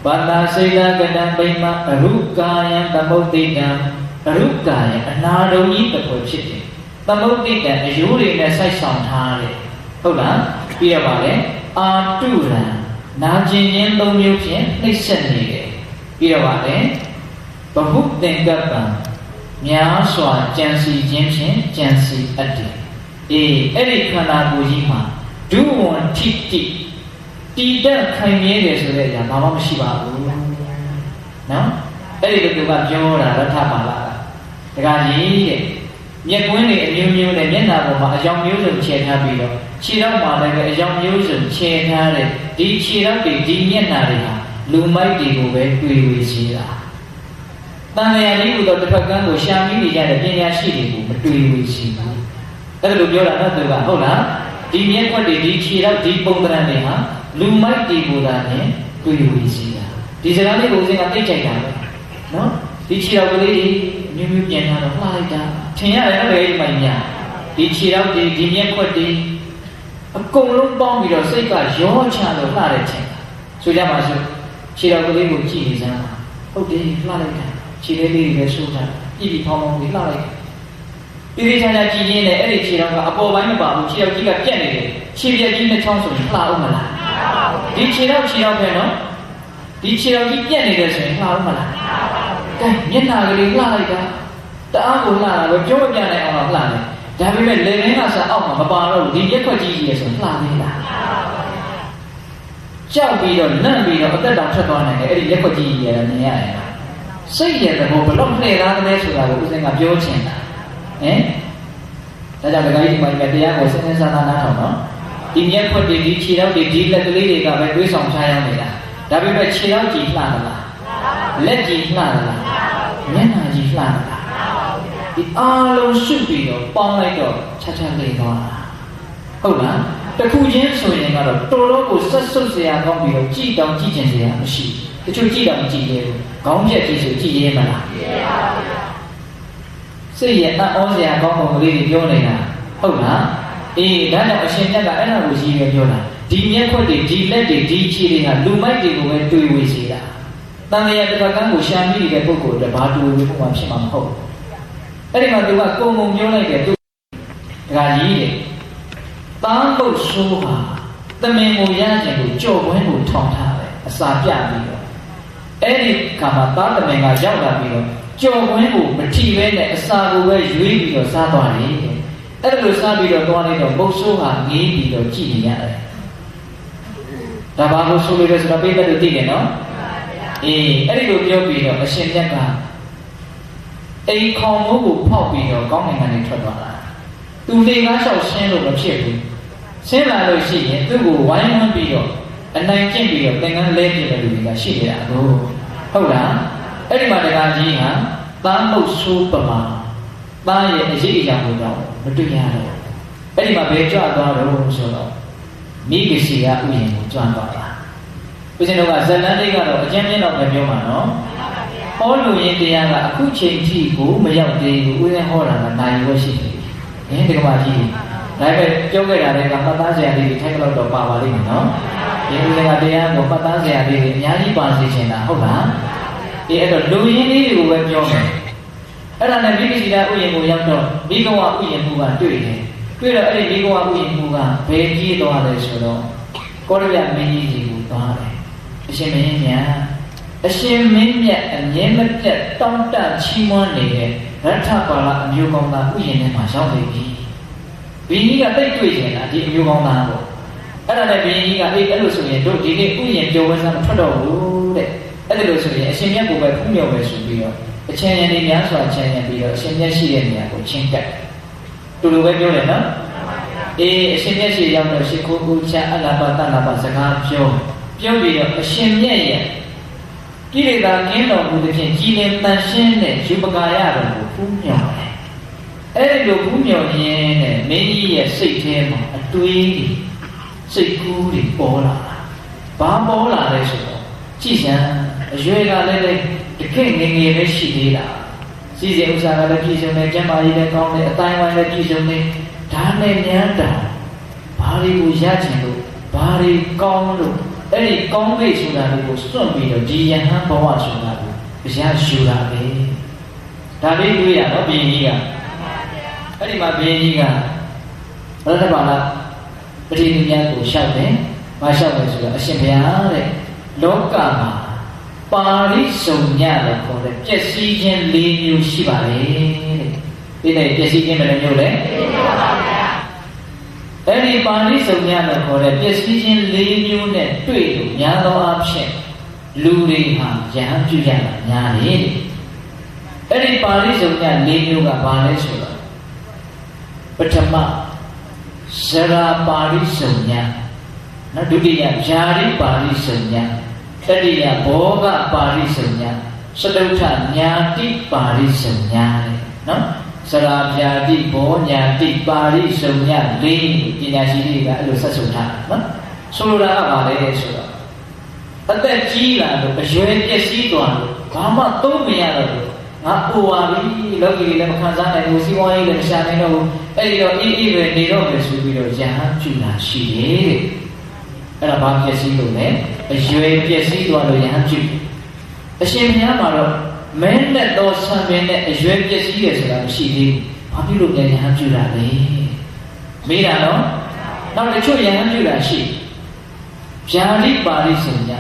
ဘာသာစိတ်ကတံဘိမာအရုကာယံသမုတ်တိကံအရုကာယံအနာတုံကြီးတစ်ခုဖြစ်တယ်သမုတ်တိကံအယိုးတွေနဲ့စိုက်ဆောင်ထားတယ်ဟုတ်လားပြီးတော့ပါလေအာတုရံနာကျင်ခြင်းသုံးမျိုးဖြင့်နှိမ့်ဆက်နေတယ်ပြီးတော့ပါလေဘဟုသင်္ကပ္ပံများစွာကြံစီခြင်းဖြင့်ကြံစီအပ်တယ်အေးအဲ့ဒီခန္ဓာကိုယ်ကြီးမှာဒုဝန္တိတိတည်တတ်ခိုင်မြဲတယ်ဆိုတဲ့အရာဘာမှမရှိပါဘူးနော်အဲ့ဒီလိုကပြောတာရထပါလာတခါကြီးတဲ့မျက်ကွင်းတွေအမျိုးမျိုးနဲ့မျက်နှာပေါ်မှာအကြောင်းမျိုးစုံခြေထားပြီးတော့ခြေထောက်မှာလည်းအကြောင်းမျိုးစုံခြေထားတဲ့ဒီခြေထောက်တွေဒီမျက်နှာတွေဟာလူမိုက်တွေကိုပဲတွေ့ဝေစေတာတန်လျာလေးကတော့တစ်ဖက်ကန်းကိုရှာမိနေကြတဲ့ပညာရှိတွေကိုမတွေ့ဝေစေဘူးအဲ့ဒါလိုပြောတာတော့သူကဟုတ်လားဒီမျက်ခွက်တွေဒီခြေထောက်ဒီပုံသဏ္ဍာန်တွေဟာလူမိုက်တွေကိုသာနဲ့တွေ့ဝေစေတာဒီစကားလေးကိုဦးစင်းကသိကြိုက်တာပဲနော်ဒီခြေထောက်ကလေးမျိုးမျိုးပြန်လာတော့လှလိုက်တာထင်ရတယ်နော်ဒီမိုင်ညာဒီခြေထောက်တွေဒီမျက်ခွက်တွေအကုန်လုံးပေါင်းပြီးတော့စိတ်ကရောချလို့လှတဲ့ချိန်ဆိုကြပါစို့ခြေထောက်ကလေးကိုကြည့်နေစမ်းပါဟုတ်တယ်လှလိုက်တာခြေလေးလေးတွေဆိုးတာပြည်ပြီးဖောင်းဖောင်းလေးလှလိုက်ပြည်ပြည်ချာချာကြည့်ရင်းနဲ့အဲ့ဒီခြေထောက်ကအပေါ်ပိုင်းမပါဘူးခြေထောက်ကြီးကပြက်နေတယ်ခြေပြက်ကြီးနှစ်ချောင်းဆိုရင်လှအောင်မလားဒီခြေထောက်ပဲနော်ဒီခြေထောက်ကြီးပြက်နေတယ်ဆိုရင်လှအောင်မလားကဲမျက်နှာကလေးလှလိုက်တာတအားကိုလှတာပဲပြောမပြနိုင်အောင်လှတယ်ဒါပေမဲ့လေလင်းကစားအောက်မှာမပါတော့ဒီရက်ခွက်ကြီးကြီးရဆိုလှနေတာကြောက်ပြီးတော့လန့်ပြီးတော့အသက်တောင်ထွက်သွားနိုင်တယ်အဲ့ဒီရက်ခွက်ကြီးကြီးရနေရတယ်စိတ်ရဲ့သဘောဘလို့နှဲ့သားသလဲဆိုတာကိုဦးစင်းကပြောချင်တာဒါကြောင့်ဒကာကြီးဒီမှာတရားကိုစဉ်းစားနားထောင်နော်ဒီမျက်ခွက်တွေဒီခြေထောက်တွေဒီလက်ကလေးတွေကပဲတွေးဆောင်ချရမ်းနေတာဒါပေမဲ့ခြေထောက်ကြည်လှသလားလက်ကြည်လှသလားမျက်နှာ လှမ်းတာဒီအားလုံးရှုပြီးတော့ပေါင်းလိုက်တော့ချာချာလေးသွားတာဟုတ်လားတခုချင်းဆိုရင်ကတော့တော်တော်ကိုဆက်ဆုပ်เสียကောင်းပြီးတော့ကြည်တောင်ကြည်ကျင်เสียမရှိတချို့ကြည်တောင်ကြည်ရဲဘူးခေါင်းပြက်ကြည့်ဆိုကြည်ရဲမလားကြည်ရဲပါဘူးစိတ်ရဲ့အံ့ဩစရာကောင်းပုံကလေးတွေပြောနေတာဟုတ်လားအေးဒါကြောင့်အရှင်မြတ်ကအဲ့ဒါကိုရည်ရွယ်ပြောတာဒီမျက်ခွက်တွေဒီလက်တွေဒီခြေတွေကလူမိုက်တွေကိုပဲတွေးဝေစေတာတန်လျာတစ်ပတ်ကန်းကိုရှာမိနေတဲ့ပုဂ္ဂိုလ်တွေဘာတွေဝေဖို့မှဖြစ်မှာမဟုတ်ဘူးအဲ့ဒီမှာသူကကုံကုံပြောလိုက်တယ်သူဒကာကြီးတဲ့တန်းဖို့ဆိုးဟာတမင်ကိုရခြင်းကိုကြော်ဝင်းကိုထောင်ထားတယ်အစာပြပြီးတော့အဲ့ဒီခါမှာသားတမင်ကရောက်လာပြီးတော့ကြော်ဝင်းကိုမထီပဲနဲ့အစာကိုပဲရွေးပြီးတော့စားသွားတယ်အဲ့ဒါလိုစားပြီးတော့သွားလိုက်တော့မုတ်ဆိုးဟာငေးပြီးတော့ကြည်နေရတယ်ဒါဘာလို့ဆိုလို့လဲဆိုတော့ပြည့်တဲ့လူသိတယ်နော်အေးအဲ့ဒီလိုပြောပြီးတော့အရှင်မြတ်ကအိမ်ခေါင်မိုးကိုဖောက်ပြီးတော့ကောင်းနိုင်ငံတွေထွက်သွားတာသူလေကားလျှောက်ရှင်းလို့မဖြစ်ဘူးရှင်းလာလို့ရှိရင်သူ့ကိုဝိုင်းဝန်းပြီးတော့အနိုင်ကျင့်ပြီးတော့သင်္ကန်းလဲပြတဲ့လူတွေကရှိနေတာဟုတ်လားအဲ့ဒီမှာတရားကြီးဟာတန်းမှုတ်ဆိုးပမာသားရဲ့အရေးအရာကိုတော့မတွေ့ရတော့အဲ့ဒီမှာဘယ်ကြွသွားတော့ဆိုတော့မိဂစီကဥယျာဉ်ကိုကြွသွားတာဦးဇင်းတို့ကဇလန်းလေးကတော့အကျဉ်းချင်းတော့မပြောမှာနော်ဟောလူရင်းတရားကအခုချိန်ထိကိုမရောက်သေးဘူးဦးဇင်းဟောတာကနိုင်ရွက်ရှိတယ်ဒီကမာကြီးဒါပေမဲ့ပြောခဲ့တာလည်းကမှတ်သားစရာလေးတွေထိုက်တော့ပါပါလိမ့်မယ်နော်ဒီဦးဇင်းကတရားကိုမှတ်သားစရာလေးတွေအများကြီးပါစေချင်တာဟုတ်လားဒီအဲ့တော့လူရင်းလေးတွေကိုပဲပြောမယ်အဲ့ဒါနဲ့မိဂစီကဥယျာဉ်ကိုရောက်တော့မိဂဝဥယျာဉ်မှုကတွေ့တယ်တွေ့တော့အဲ့ဒီမိဂဝဥယျာဉ်မှုကဘယ်ကြီးသွားလဲဆိုတော့ကောရယမင်းကြီးကိုသွားတယ်အရှင်မင်းမြတ်အရှင်မင်းမြတ်အမြဲမပြတ်တောင်းတချီးမွမ်းနေတဲ့ရထပါဠအမျိုးကောင်းသားဥယျာဉ်ထဲမှာရောက်နေပြီဘီကြီးကတိတ်တွေ့နေတာဒီအမျိုးကောင်းသားပေါ့အဲ့ဒါနဲ့ဘီကြီးကအေးအဲ့လိုဆိုရင်တို့ဒီနေ့ဥယျာဉ်ပြောဝဲစားမထွက်တော့ဘူးတဲ့အဲ့ဒါလို့ဆိုရင်အရှင်မြတ်ကိုပဲဖူးမြော်ပဲဆိုပြီးတော့အချင်းရည်များစွာချင်းရပြီးတော့အရှင်မြတ်ရှိတဲ့နေရာကိုချင်းကပ်တူတူပဲပြောတယ်နော်အေးအရှင်မြတ်ရှိရောက်တော့ရှိခိုးကိုချအလဘတလဘစကားပြောပြီးတော့အရှင်မြတ်ရဲ့ကိလေသာကင်းတော်မူသဖြင့်ကြည်လင်တန်ရှင်းတဲ့ယူပကာရတော်ကိုဖူးမြော်တယ်အဲ့ဒီလိုဖူးမြော်ရင်းနဲ့မင်းကြီးရဲ့စိတ်ထဲမှာအတွေးတွေစိတ်ကူးတွေပေါ်လာတာဘာပေါ်လာလဲဆိုတော့ကြည်စံအရွယ်ကလည်းတခက်ငယ်ငယ်ပဲရှိသေးတာစီစဉ်ဥစ္စာကလည်းပြည်စုံတယ်ကျမ်းမာရေးလည်းကောင်းတယ်အတိုင်းဝိုင်းလည်းပြည်စုံတယ်ဒါနဲ့ဉာဏ်တာဘာတွေကိုရချင်လို့ဘာတွေကောင်းလို့အဲ့ဒီကောင်းပြီဆိုတာကိုစွန့်ပြီးတော့ဒီယဟန်ဘဝဆိုတာကိုရရှုတာပဲဒါလေးတွေ့ရတော့ဘုရင်ကြီးကအဲ့ဒီမှာဘုရင်ကြီးကရတ္တပါဠပဋိနိယကိုရှောက်တယ်မရှောက်တယ်ဆိုတော့အရှင်ဘုရားတဲ့လောကမှာပါရိစုံညလို့ခေါ်တဲ့ပျက်စီးခြင်း၄မျိုးရှိပါတယ်တဲ့ဒီနေ့ပျက်စီးခြင်းဘယ်နှမျိုးလဲအဲ့ဒီပါဠိစုံညလို့ခေါ်တဲ့ပျက်စီးခြင်း၄မျိုးနဲ့တွေ့လို့များသောအားဖြင့်လူတွေဟာယဟန်ပြုကြတာများတယ်အဲ့ဒီပါဠိစုံည၄မျိုးကဘာလဲဆိုတော့ပထမဇရာပါဠိစုံညနောက်ဒုတိယဗျာတိပါဠိစုံညတတိယဘောဂပါဠိစုံညစတုထညာတိပါဠိစုံညတဲ့နော်စရာဗျာတိဘောညာတိပါဠိစုံညလေးပညာရှိတွေကအဲ့လိုဆက်စုံထားနော်ဆိုလိုတာကဘာလဲဆိုတော့အသက်ကြီးလာလို့အရွယ်ပျက်စီးသွားလို့ဘာမှသုံးမရတော့ဘူးငါပူပါပြီလောကီလည်းမခံစားနိုင်ဘူးစီးပွားရေးလည်းမရှာနိုင်တော့ဘူးအဲ့ဒီတော့အေးပဲနေတော့မယ်ဆိုပြီးတော့ယဟန်ပြုလာရှိတယ်တဲ့အဲ့ဒါဘာပျက်စီးလို့လဲအရွယ်ပျက်စီးသွားလို့ယဟန်ပြုအရှင်ဘုရားမှာတော့မဲနဲ့တော့ဆံပင်နဲ့အရွယ်ပျက်စီးတယ်ဆိုတာမရှိသေးဘူးဘာဖြစ်လို့ပြန်ယဟန်ပြုတာလဲမေးတာနော်နောက်တချို့ယဟန်ပြုတာရှိဗျာတိပါဠိစုံည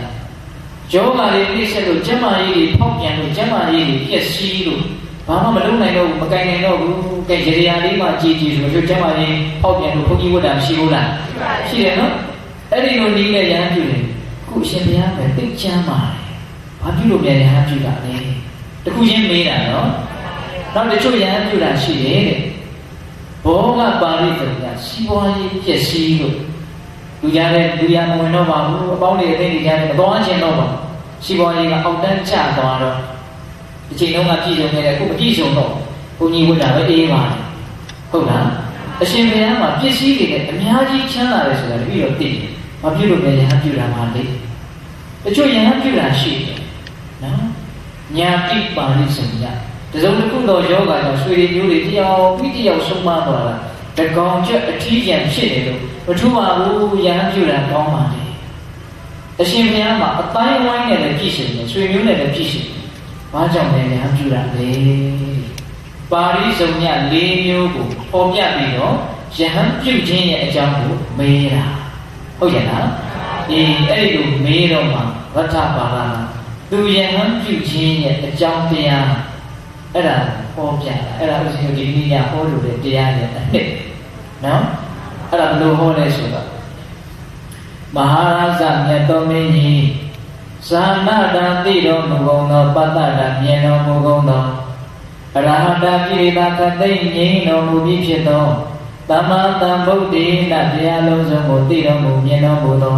ယောဂါလေးနှိမ့်ဆက်လို့ကျမ်းမာရေးတွေဖောက်ပြန်လို့ကျမ်းမာရေးတွေပျက်စီးလို့ဘာမှမလုပ်နိုင်တော့ဘူးမကင်နိုင်တော့ဘူးကဲရေရာလေးမှကြည်ကြည်ဆိုတော့ကျမ်းမာရေးဖောက်ပြန်လို့ဘုန်းကြီးဝတ်တာမရှိဘူးလားရှိတယ်နော်အဲ့ဒီလိုနည်းနဲ့ယဟန်ပြုတယ်ခုအရှင်ဘုရားပဲသိချမ်းပါတယ်ဘာပြုလို့ပြန်ယဟန်ပြုတာလဲတခုချင်းမေးတာနော်နောက်တချို့ယဟန်ပြုတာရှိတယ်တဲ့ဘောဂပါဠိစုံညစီးပွားရေးပျက်စီးလို့လူရတဲ့လူရမဝင်တော့ပါဘူးအပေါင်းတွေအသိတွေကြားမသွားခြင်းတော့ပါစီးပွားရေးကအောက်တန်းကျသွားတော့ ဒီချိန်လုံးကပြည့်စုံခဲ့တယ်အခုမပြည့်စုံတော့ဘုန်းကြီးဝတ်တာပဲအေးပါတယ်ဟုတ်လားအရှင်ဘုရားမှာပစ္စည်းတွေနဲ့အများကြီးချမ်းသာတယ်ဆိုတာတပည့်တော်သိတယ်မပြုလို့လည်းယဟန်ပြုတာမှလေတချို့ယဟန်ပြုတာရှိတယ်နော်ညာတိပါဠိစံညတစုံတစ်ခုသောယောဂါကြောင့်ဆွေတွေမျိုးတွေတယောက်ပြီးတယောက်ဆုံးမသွားတာတကောင်ချက်အထီးကျန်ဖြစ်နေလို့မထူပါဘူးယဟန်ပြုတာကောင်းပါလေအရှင်ဘုရားမှာအတိုင်းဝိုင်းနဲ့လည်းပြည့်စုံတယ်ဆွေမျိုးနဲ့လည်းပြည့်စုံတယ်ဘာကြောင့်လဲယဟန်ပြုတာလေပါဠိစုံည၄မျိုးကိုပေါ်ပြပြီးတော့ယဟန်ပြုခြင်းရဲ့အကြောင်းကိုမေးတာဟုတ်ရဲ့လားဒီအဲ့ဒီလိုမေးတော့မှဝဋ္ဌပါဠိသူယဟန်ပြုခြင်းရဲ့အကြောင်းတရားအဲ့ဒါပေါ်ပြတာအဲ့ဒါဥစဉ်ဒီနည်းဟောလို့တဲ့တရားရဲ့အနှစ်နော်အဲ့ဒါဘယ်လိုဟောလဲဆိုတော့မဟာရဇမြတ်တော်မင်းကြီးဇာနာတံသိတော်မူကုန်သောပတ္တတံမြင်တော်မူကုန်သောအရဟတကိရိတာခသိငြိမ်းတော်မူပြီးဖြစ်သောသမ္မာသမ္ဗုဒ္ဓေနတရားလုံးစုံကိုသိတော်မူမြင်တော်မူသော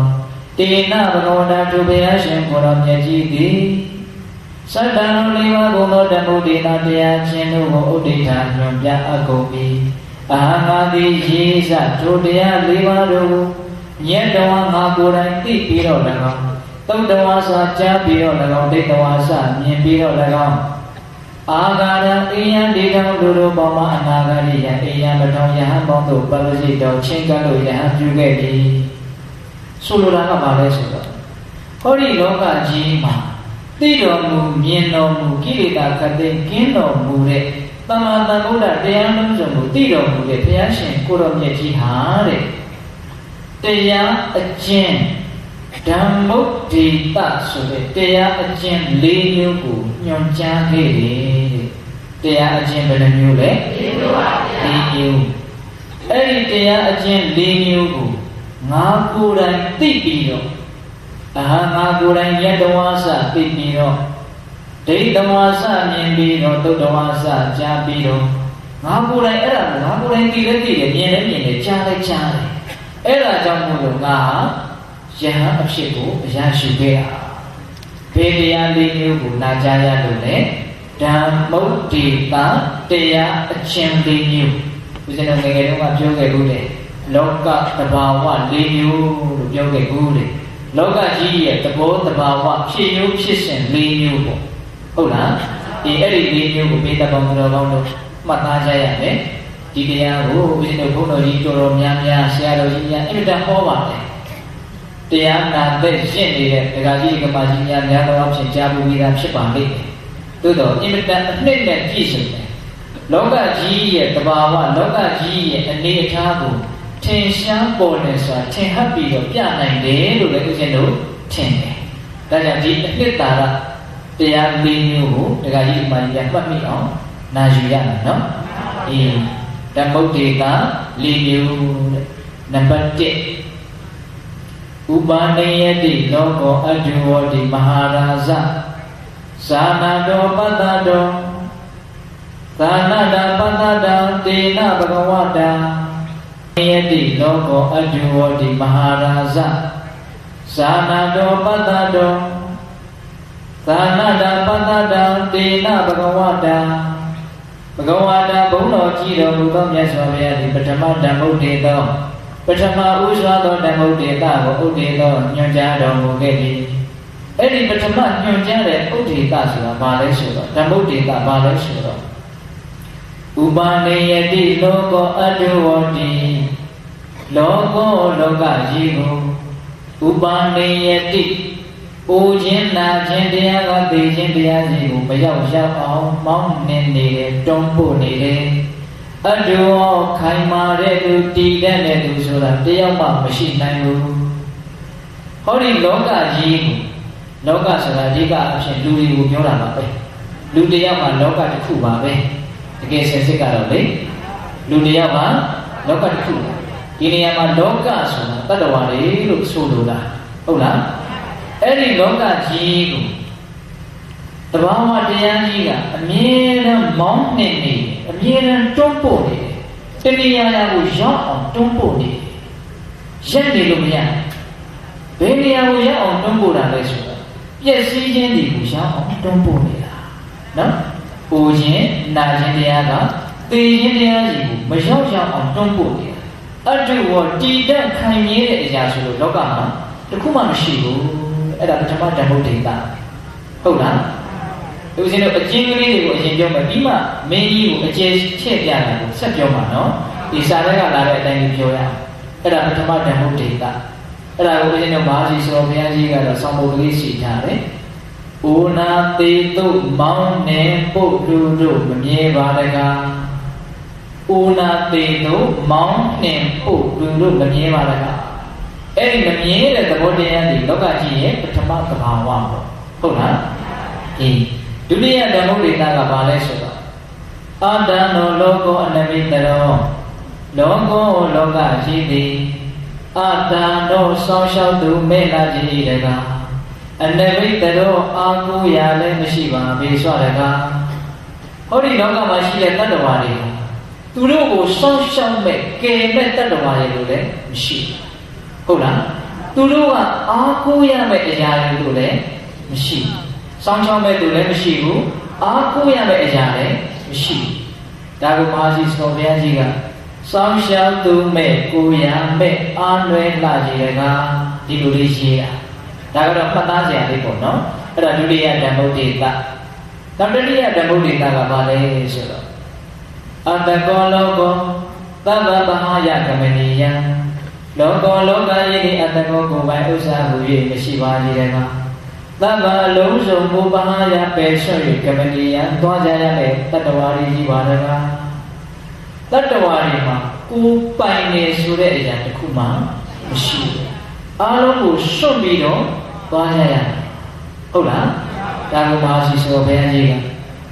တေနဘဂဝတာသူဘုရားရှင်ကိုယ်တော်မြတ်ကြီးသည်သတ္တံလေးပါးကုန်သောဓမ္မုဒေနတရားချင်းတို့ကိုဥဒိဋ္ဌာညွန်ပြအပ်ကုန်ပြီအာငါသည်ရေစထိုတရားလေးပါးတို့ကိုညက်တော်ငါကိုယ်တိုင်သိပြီးတော့၎င်းသုတ်တော်စာကြားပြီးတော့၎င်းဒိဋ္ဌဝါစမြင်ပြီးတော့၎င်းအာဂါရအိယံဒေတောင်တို့ပေါ်မှာအနာဂါရိယအိယံမထောင်ယဟန်ပေါင်းတို့ပရစိတ်တော်ချင်းကပ်လို့ယဟန်ပြုခဲ့ပြီဆိုလိုတာကဘာလဲဆိုတော့ဟောဒီလောကကြီးမှာသိတော်မူမြင်တော်မူကိလေသာခတ်သိမ်းကင်းတော်မူတဲ့သမ္မာသမ္ဗုဒ္ဓတရားလုံးစုံကိုသိတော်မူတဲ့ဘုရားရှင်ကိုယ်တော်မြတ်ကြီးဟာတဲ့တရားအကျင့်ဓမ္မုဒ္ဒေတဆိုတဲ့တရားအကျင့်၄မျိုးကိုညွှန်ကြားခဲ့တယ်တရားအကျင့်ဘယ်နှမျိုးလဲ၄မျိုးပါဗျာ၄မျိုးအဲ့ဒီတရားအကျင့်၄မျိုးကိုငါကိုယ်တိုင်သိပြီးတော့ငါကိုယ်တိုင်ယတဝါစသိပြီးတော့ဒိဋ္ဌဝါစမြင်ပြီးတော့သုတ္တဝါစကြားပြီးတော့ငါကိုယ်တိုင်အဲ့ဒါငါကိုယ်တိုင်သိလဲသိတယ်မြင်လဲမြင်တယ်ကြားလဲကြားတယ်အဲ့ဒါကြောင့်မို့လို့ငါယဟန်အဖြစ်ကိုအရရှိခဲ့တာဘေတရား၄မျိုးကိုနာကြားရလို့လေဓမ္မုဒ္ဒေတာတရားအချင်း၄မျိုးဦးဇင်းတော်ငယ်ငယ်တုန်းကပြောခဲ့ဘူးလေလောကသဘာဝ၄မျိုးလို့ပြောခဲ့ဘူးလေလောကကြီးရဲ့သဘောသဘာဝဖြစ်ရိုးဖြစ်စဉ်၄မျိုးပေါ့ဟုတ်လားဒီအဲ့ဒီ၄မျိုးကိုဘေးတပေါင်းတော်ကောင်းတို့မှတ်သားကြရမယ်ဒီတရားကိုဦးဇင်းတို့ဘုန်းတော်ကြီးတော်တော်များများဆရာတော်ကြီးများအင်တာဟောပါတယ်တရားနာသက်ရှင်းနေတဲ့ဒကာကြီးကမာကြီးများများသောအဖြစ်ကြားပူပြီးသားဖြစ်ပါလိမ့်မယ်။သို့တော့အင်မတန်အနှစ်နဲ့ပြည့်စုံတယ်။လောကကြီးရဲ့တဘာဝလောကကြီးရဲ့အနေအထားကိုထင်ရှားပေါ်နေစွာထင်ဟပ်ပြီးတော့ပြနိုင်တယ်လို့လည်းဦးဇင်းတို့ထင်တယ်။ဒါကြောင့်ဒီအနှစ်သာရတရား၄မျိုးကိုဒကာကြီးကမာကြီးများမှတ်မိအောင်နာယူရမယ်နော်။ဓမ္မုဒ္ဒေက၄မျိုးတဲ့နံပါတ်1ဥပါနေယတိလောကောအတ္တဝတိမဟာရာဇဇာနာတောပတ္တတောသာနာတာပတ္တတံတေနဘဂဝတာနေယတိလောကောအတ္တဝတိမဟာရာဇဇာနာတောပတ္တတောသာနာတာပတ္တတံတေနဘဂဝတာဘဂဝတာဘုန်းတော်ကြီးတော်မူသောမြတ်စွာဘုရားသည်ပထမဓမ္မုဒ္ဒေသောပထမဥစွာသောဓမ္မုဒ္ဒေတကိုဥဒေသောညွှန်ကြားတော်မူခဲ့သည်အဲ့ဒီပထမညွှန်ကြားတဲ့ဥဒေတဆိုတာဘာလဲဆိုတော့ဓမ္မုဒ္ဒေတဘာလဲဆိုတော့ဥပါနေယတိလောကောအတ္တဝတိလောကောလောကကြီးကိုဥပါနေယတိအိုခြင်းနာခြင်းတရားကသိခြင်းတရားစီကိုမရောက်အောင်မောင်းနှင်နေတယ်တွန်းပို့နေတယ်အတ္တဝခိုင်မာတဲ့သူတည်တဲ့သူဆိုတာတယောက်မှမရှိနိုင်ဘူးဟောဒီလောကကြီးကိုလောကဆိုတာအဓိကအဖြစ်လူတွေကိုပြောတာပါပဲလူတယောက်မှလောကတစ်ခုပါပဲတကယ်ဆက်စစ်ကတော့လေလူတယောက်မှလောကတစ်ခုဒီနေရာမှာလောကဆိုတာတတ္တဝါတွေလို့ဆိုလိုတာဟုတ်လားအဲ့ဒီလောကကြီးကိုတဘာဝတရားကြီးကအမြဲတမ်းမောင်းနှင်နေအမြဲတမ်းတွန်းပို့နေတယ်တဏှာရာကိုရောက်အောင်တွန်းပို့နေရက်နေလို့မရဘယ်နေရာကိုရောက်အောင်တွန်းပို့တာလဲဆိုတော့ပျက်စီးခြင်းတွေကိုရောက်အောင်တွန်းပို့နေတာမ နော်ပူခြင်းနာခြင်းတရားကသေခြင်းတရားကြီးကိုမရောက်ရောက်အောင်တွန်းပို့တယ်အတုဝတည်တတ်ခံရတဲ့အရာဆိုလို့လောကမှာတခုမှမရှိဘူးအဲ့ဒါပထမဓမ္မုဒ္ဒေတာဟုတ်လားဒီဦးဇင်းတို့အကျဉ်းကလေးတွေကိုအရင်ပြောမယ်ပြီးမှမင်းကြီးကိုအကျဉ်းချဲ့ပြတာကိုဆက်ပြောမှာနော်ဒီစာထဲကလာတဲ့အတိုင်းပြောရအောင်အဲ့ဒါပထမဓမ္မုဒ္ဒေတာအဲ့ဒါကိုဦးဇင်းတို့မဟာစီဆိုတော်ဘုရားကြီးကတော့ဆောင်းပုဒ်ကလေးစီထားတယ်အိုနာသေးတို့မောင်းနေပုတ်လူတို့မမြဲပါတကားအိုနာသေးတို့မောင်းနေပုတ်လူတို့မမြဲပါတကားအဲ့ဒီမမြဲတဲ့သဘောတရားဒီလောကကြီးရဲ့ပထမသဘာဝပေါ့ဟုတ်လားဒီဒုတိယဓမ္မုဒ္ဒေတာကဘာလဲဆိုတော့အာတံနောလောကောအနမိတရောလောကောလောကရှိသည်အာတံသောဆောင်းလျှောက်သူမဲ့လာကြီးတကားအနမိတရောအာကိုရလည်းမရှိပါဘေးဆွတကားဟောဒီလောကမှာရှိတဲ့တတ္တဝါတွေသူတို့ကိုဆောင်းလျှောက်မဲ့ကယ်မဲ့တတ္တဝါတွေလို့လည်းမရှိဟုတ်လားသူတို့ကအာကိုရမဲ့အရာတွေလို့လည်းမရှိဆောင်းချောင်းမဲ့သူလည်းမရှိဘူးအာကိုရမဲ့အရာလည်းမရှိဒါကိုမဟာစီစောဘုရားကြီးကဆောင်းလျှောက်သူမဲ့ကိုရမဲ့အာနွယ်လာကြီးတကားဒီလိုလေးရှိတာဒါကတော့မှတ်သားစရာလေးပေါ့နော်အဲ့ဒါဒုတိယဓမ္မုဒ္ဒေတာတတိယဓမ္မုဒ္ဒေတာကဘာလဲဆိုတော့အတ္တကောလောကောသဗ္ဗဗဟာယကမဏီယံလောကောလောကယိတိအတ္တကောကိုယ်ပိုင်ဥစ္စာဟူ၍မရှိပါသေးတယ်ကသဗ္ဗအလုံးစုံဘုဗဟာယပယ်ဆွ၍ကမဏီယံသွားကြရမယ်တတ္တဝါတွေကြီးပါတကားတတ္တဝါတွေမှာကိုယ်ပိုင်နေဆိုတဲ့အရာတစ်ခုမှမရှိဘူးအားလုံးကိုစွန့်ပြီးတော့သွားကြရတယ်ဟုတ်လားဒါကမဟာစီဆိုဘုရားကြီးက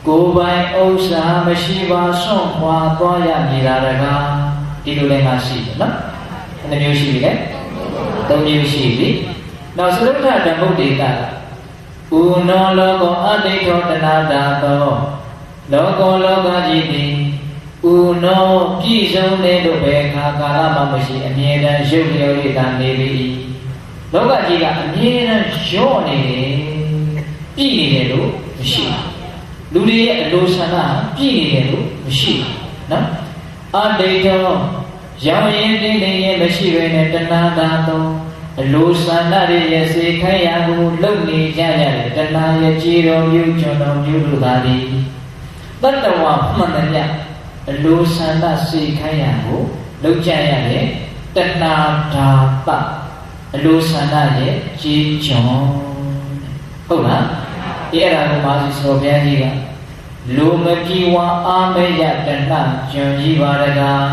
ကိုယ်ပိုင်ဥစ္စာမရှိပါစွန့်ခွာသွားရနေတာတကားဒီလိုလည်းမရှိတယ်နော်ဘယ်နှမျိုးရှိပြီလဲ၃မျိုးရှိပြီနောက်စရုပ်ထဓမ္မုဒ္ဒေတာဥနောလောကောအတိဋ္ဌောတနာတာသောလောကောလောကကြီးသည်ဥနောပြည့်စုံတဲ့လို့ပဲခါကာလမှမရှိအမြဲတမ်းရုပ်လျော်ရတာနေပြီလောကကြီးကအမြဲတမ်းရော့နေတယ်ပြည့်နေတယ်လို့မရှိလူတွေရဲ့အလိုဆန္ဒပြည့်နေတယ်လို့မရှိနော်အတိဋ္ဌောရောင်ရင်တင်းတင်းရဲ့မရှိဘဲနဲ့တဏှာတာသောအလိုဆန္ဒတွေရဲ့စေခိုင်းရာကိုလုံနေကြရတယ်တဏှာရဲ့ကြည်တော်မြူကျွန်းတော်မြူတို့သာသည်တတ္တဝါမှန်တယ်ညအလိုဆန္ဒစေခိုင်းရာကိုလုံကြရတယ်တဏှာဓာတအလိုဆန္ဒရဲ့ကြည်ကျွန်းဟုတ်လားဒီအဲ့ဒါကိုပါစီဆိုဘုရားကြီးကလူမပြေဝအာမေယတဏှာကျွန်းကြီးပါတကား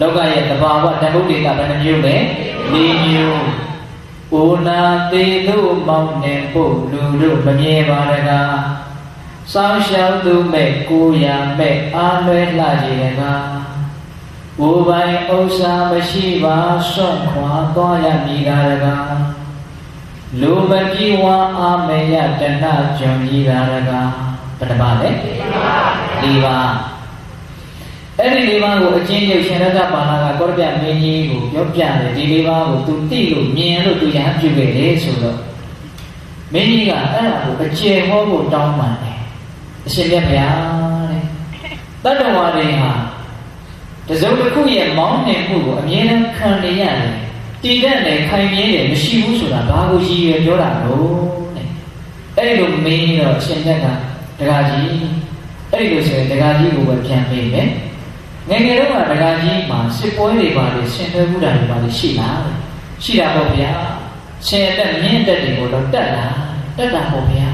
လောကရဲ့သဘာဝဓမ္မုဒ္ဒေတာဘယ်နှမျိုးလဲ၄မျိုးအိုနာသေးတို့မောင်းနေဖို့လူတို့မမြဲပါတကားစောင်းရှောက်သူမဲ့ကိုရမဲ့အားလွဲလှကြည်တကားဘိုးပိုင်ဥစ္စာမရှိပါစွန့်ခွာသွားရမည်တကားလူမပြေဝအာမေယတဏှာကြုံကြီးတကားဘယ်နှပါလဲ၄ပါးအဲ့ဒီ၄ပါးကိုအချင်းချင်းရှင်ရတ္တပါဠိကကောရပြမင်းကြီးကိုပြောပြတယ်ဒီ၄ပါးကိုသူသိလို့မြင်လို့သူရဟန်းပြုခဲ့တယ်ဆိုတော့မင်းကြီးကအဲ့ဒါကိုအကျေဟောဖို့တောင်းပန်တယ်အရှင်မြတ်ဗျာတဲ့တတ္တဝါတွေဟာတစုံတစ်ခုရဲ့မောင်းနှင်မှုကိုအမြဲတမ်းခံနေရတယ်တည်တတ်တယ်ခိုင်မြဲတယ်မရှိဘူးဆိုတာဘာကိုရည်ရွယ်ပြောတာလို့တဲ့အဲ့လိုမင်းတော့အရှင်မြတ်ကဒကာကြီးအဲ့ဒီလိုဆိုရင်ဒကာကြီးကိုပဲပြန်ပေးမယ်ငယ်ငယ်တော့ဒကာကြီးမှာစစ်ပွဲတွေပါလေဆင်နွှဲမှုတာတွေပါလေရှိလားရှိတာပေါ့ဗျာဆင်တက်မြင့်တက်တွေကိုတော့တက်တာပေါ့ဗျာ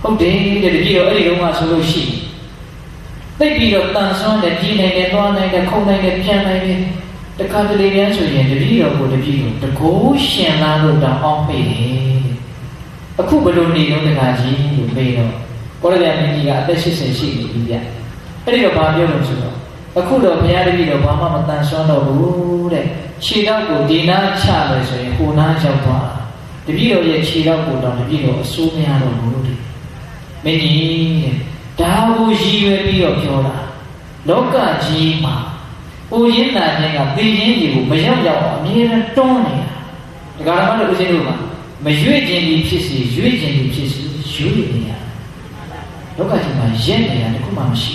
ဟုတ်တယ်တဲ့တကြီးတော့အဲ့ဒီတော့မှဆိုလို့ရှိသိပြီးတော့တန်ဆွမ်းတယ်ကြီးနိုင်တယ်သွားနိုင်တယ်ခုံနိုင်တယ်ပြန်နိုင်တယ်တခါတလေပြန်ဆိုရင်တကြီးတော့ကိုတကြီးတော့တကိုးရှင်လာလို့တောင်းအောင်မေးတယ်အခုဘယ်လိုနေလို့ဒကာကြီးလို့မေးတော့ကောရပြမင်းကြီးကအသက်80ရှိနေပြီဗျအဲ့ဒီတော့ဘာပြောလို့ဆိုတော့အခုတော့ဘုရားတပည့်တော်ဘာမှမတန်ဆွမ်းတော့ဘူးတဲ့ခြေတော့ကိုဒီနာချမယ်ဆိုရင်ဟိုနာရောက်သွားတပည့်တော်ရဲ့ခြေတော့ကိုတော့တပည့်တော်အစိုးမရတော့ဘူးတဲ့မင်းကြီးတဲ့ဒါကိုရည်ရွယ်ပြီးတော့ပြောတာလောကကြီးမှာပူရင်းနာခြင်းကသိခြင်းကြီးကိုမရောက်ရောက်အမြဲတမ်းတွန်းနေတာဒါကြတော့ဦးဇင်းတို့ကမရွေ့ခြင်းကြီးဖြစ်စီရွေ့ခြင်းကြီးဖြစ်စီရွေ့နေရတ လောကကြီးမှာရက်နေတာတခုမှမရှိ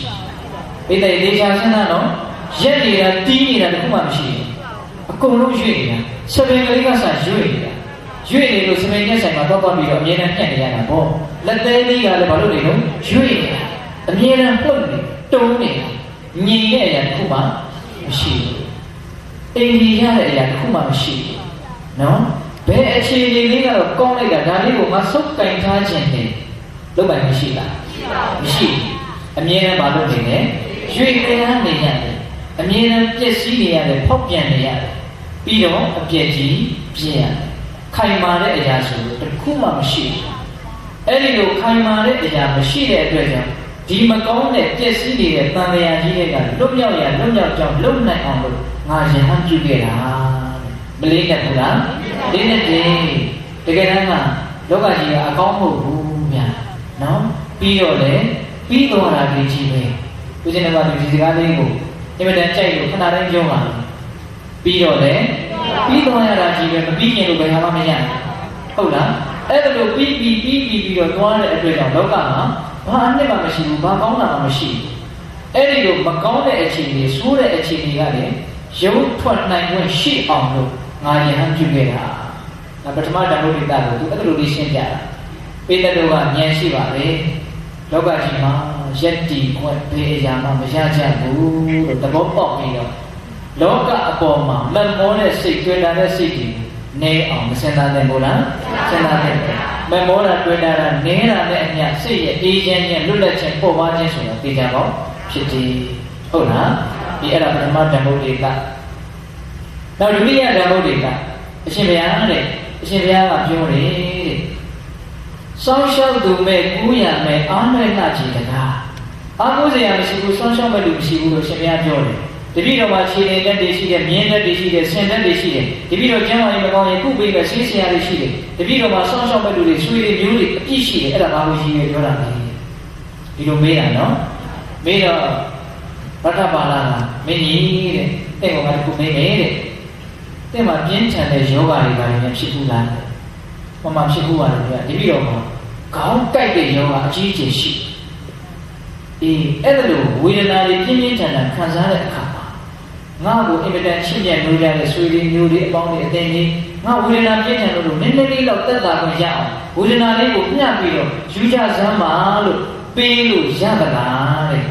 ဘူးပိဋကဒေချာစဉ်းစားတော့ရက်နေတာတီးနေတာတခုမှမရှိဘူးအကုန်လုံးရွေ့နေတာစပင်ကလေးကစားရွေ့နေတာရွေ့နေလို့စပင်ရက်ဆိုင်မှာတော့ပြီးတော့အမြဲတမ်းပြတ်နေရတာပေါ့လက်သေးလေးကလည်းဘာလို့နေလို့ရွေ့နေတာအမြဲတမ်းပုတ်နေတုံးနေတာငြိမ်တဲ့အရာတခုမှမရှိဘူးအိမ်ကြီးရတဲ့အရာတခုမှမရှိဘူးနော်ဘယ်အခြေအနေလေးကတော့ကောင်းလိုက်တာဒါလေးကိုငါစုပ်ကင်ထားခြင်းနဲ့လုပ်ပိုင်မရှိလားမရှိဘူးအမြဲတမ်းမလုပ်နေနဲ့ရွေတရားနေရတယ်အမြဲတမ်းပြည့်စည်နေရတယ်ဖောက်ပြန်နေရတယ်ပြီးတော့အပြည့်ကြီးပြည့်ရတယ်ခိုင်မာတဲ့အရာဆိုလို့တစ်ခုမှမရှိဘူးအဲ့ဒီလိုခိုင်မာတဲ့အရာမရှိတဲ့အတွက်ကြောင့်ဒီမကောင်းတဲ့ပြည့်စည်နေတဲ့တန်လျာကြီးတွေကလွတ်မြောက်ကြောင်းလုံနိုင်အောင်လို့ငါရဟန်းပြုခဲ့တာမလေးနဲ့ဘူးလားလေးနဲ့တကယ်တမ်းကလောကကြီးကအကောင်းမဟုတ်ဘူးဗျာနော်ပြီးတော့လေပြီးသွားတာကြီးကြီးပဲဦးဇင်းတော်ကဒီစကားလေးကိုအင်မတန်ကြိုက်လို့ခဏတိုင်းပြောပါပြီးတော့လေပြီးသွားရတာကြီးပဲမပြီးရင်လို့ဘယ်ဟာမှမရဟုတ်လားအဲ့ဒါလို့ပြီးတော့သွားတဲ့အတွက်ကြောင့်လောကမှာဘာအနှစ်မှမရှိဘူးဘာကောင်းတာမှမရှိဘူးအဲ့ဒီလိုမကောင်းတဲ့အခြေအနေဆိုးတဲ့အခြေအနေကလည်းရုပ်ထွက်နိုင်ခွင့်ရှိအောင်လို့ငါရဟန်းပြုခဲ့တာဒါပထမဓမ္မဒိတာကိုသူအဲ့လိုလေးရှင်းပြတာပိဋကတို့ကဉာဏ်ရှိပါလေလောကကြီးမှာယက်တီခွင့်ဘေးအရာမှမရကြဘူးလို့သဘောပေါက်ပြီးတော့လောကအပေါ်မှာမမောတဲ့စိတ်တွေ့တာတဲ့စိတ်ကြီးနေအောင်မစင်စားတဲ့မို့လားစင်စားတဲ့မမောတာတွေ့တာနေတာနဲ့အမျှစိတ်ရဲ့အေးချမ်းခြင်းလွတ်လပ်ခြင်းပေါ်ပါခြင်းဆိုတာသိကြပါဖြစ်တယ်ဟုတ်လားဒီအဲ့ဒါပထမဓမ္မဒိတာနောက်ဒုတိယဓမ္မဒိတာအရှင်ဘုရားတဲ့အရှင်ဘုရားကပြောတယ်တဲ့စောင်းရှောက်သူမဲ့ကူးရမဲ့အားမဲ့လှချီတကားအားကိုးစရာမရှိဘူးစောင်းရှောက်မဲ့လူမရှိဘူးလို့ရှင်ဘုရားပြောတယ်တပည့်တော်မှာခြေရည်လက်တွေရှိတယ်မြင်းလက်တွေရှိတယ်ဆင်လက်တွေရှိတယ်တပည့်တော်ကျမ်းမာရေးမကောင်းရင်ကုပေးမဲ့ဆေးဆရာတွေရှိတယ်တပည့်တော်မှာစောင်းရှောက်မဲ့လူတွေဆွေတွေမျိုးတွေအပြည့်ရှိတယ်အဲ့ဒါဘာလို့ရှိရပြောတာလဲဒီလိုမေးတာနော်မေးတော့ဗတ္တပါဠကမင်းကြီးတဲ့တဲ့ကောင်ကကုမေးမယ်တဲ့တဲ့မှာပြင်းထန်တဲ့ယောဂတွေဘာတွေဖြစ်ဘူးလားမမဖြစ်ဘူးပါတယ်ဗျာတပည့်တော်မှာခေါင်းကိုက်တဲ့ယောဂအကြီးအကျယ်ရှိအဲ့ဒါလိုဝေဒနာတွေပြင်းပြင်းထန်ထန်ခံစားတဲ့အခါမှာငါ့ကိုအင်မတန်ချစ်မြတ်လို့ရတဲ့ဆွေတွေမျိုးတွေအပေါင်းတွေအသိနေငါဝေဒနာပြင်းထန်လို့နည်းနည်းလေးတော့တက်တာကိုရအောင်ဝေဒနာလေးကိုညှပ်ပြီးတော့ယူကြစမ်းပါလို့ပေးလို့ရသလားတဲ့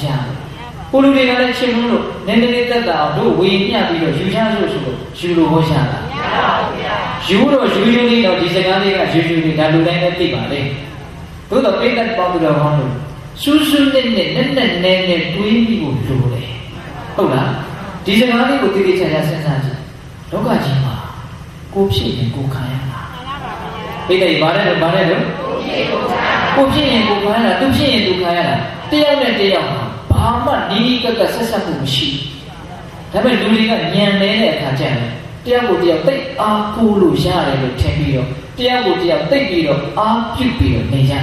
ရကိုလူတွေကလည်းချင်းလို့နည်းနည်းလေးတက်တာအောင်တို့ဝေညှပ်ပြီးတော့ယူကြဆိုလို့ယူလို့ဟောရတာမရပါဘူးဗျာယူတော့ယူလေးတော့ဒီစကားလေးကယူလေးဒါလူတိုင်းလည်းသိပါလေသို့တော့ပိဋကပေါင်းသူတော်ကောင်းလို့စူးစူးနဲ့နဲတွေးပြီးကိုလိုတယ်ဟုတ်လားဒီစကားလေးကိုတိတိကျကျစဉ်းစားကြည့်လောကကြီးမှာကိုဖြစ်ရင်ကိုခံရတာပိဋကဘာလဲလို့ကိုဖြစ်ရင်ကိုခံရတာသူဖြစ်ရင်သူခံရတာတယောက်နဲ့တယောက်ဘာမှနီးကပ်ဆက်ဆက်မှုမရှိဒါပေမဲ့လူတွေကညံနေတဲ့အခါကျရင်တယောက်ကိုတယောက်သိအားကိုးလို့ရတယ်လို့ထင်ပြီးတော့တယောက်ကိုတယောက်သိပြီးတော့အားပြုပြီးတော့နေကြတာ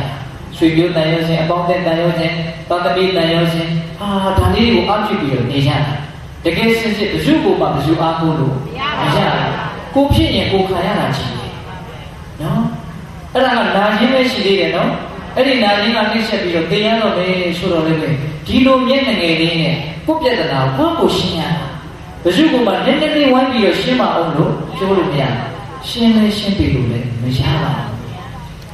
ဆွေမျိုးတန်ရောခြင်းအပေါင်းအသင်းတန်ရောခြင်းသာသမီတန်ရောခြင်းဒါလေးကိုအားပြုပြီးတော့နေကြတာတကယ်စစ်စစ်ဘယ်သူ့ကိုမှဘယ်သူအားကိုးလို့မရဘူးကိုဖြစ်ရင်ကိုခံရတာကြီးနော်အဲ့ဒါကနာခြင်းပဲရှိသေးတယ်နော်အဲ့ဒီနာခြင်းကနှိမ့်ဆက်ပြီးတော့သိရတော့ပဲဆိုတော့လည်းဒီလိုမျက်နှာငယ်လေးနဲ့ကိုပြဿနာကိုရှင်းရတာဘယ်သူ့ကိုမှနည်းနည်းလေးဝိုင်းပြီးတော့ရှင်းမအောင်လို့ပြောလို့မရရှင်းလဲရှင်းပြီလို့လည်းမရပါဘူး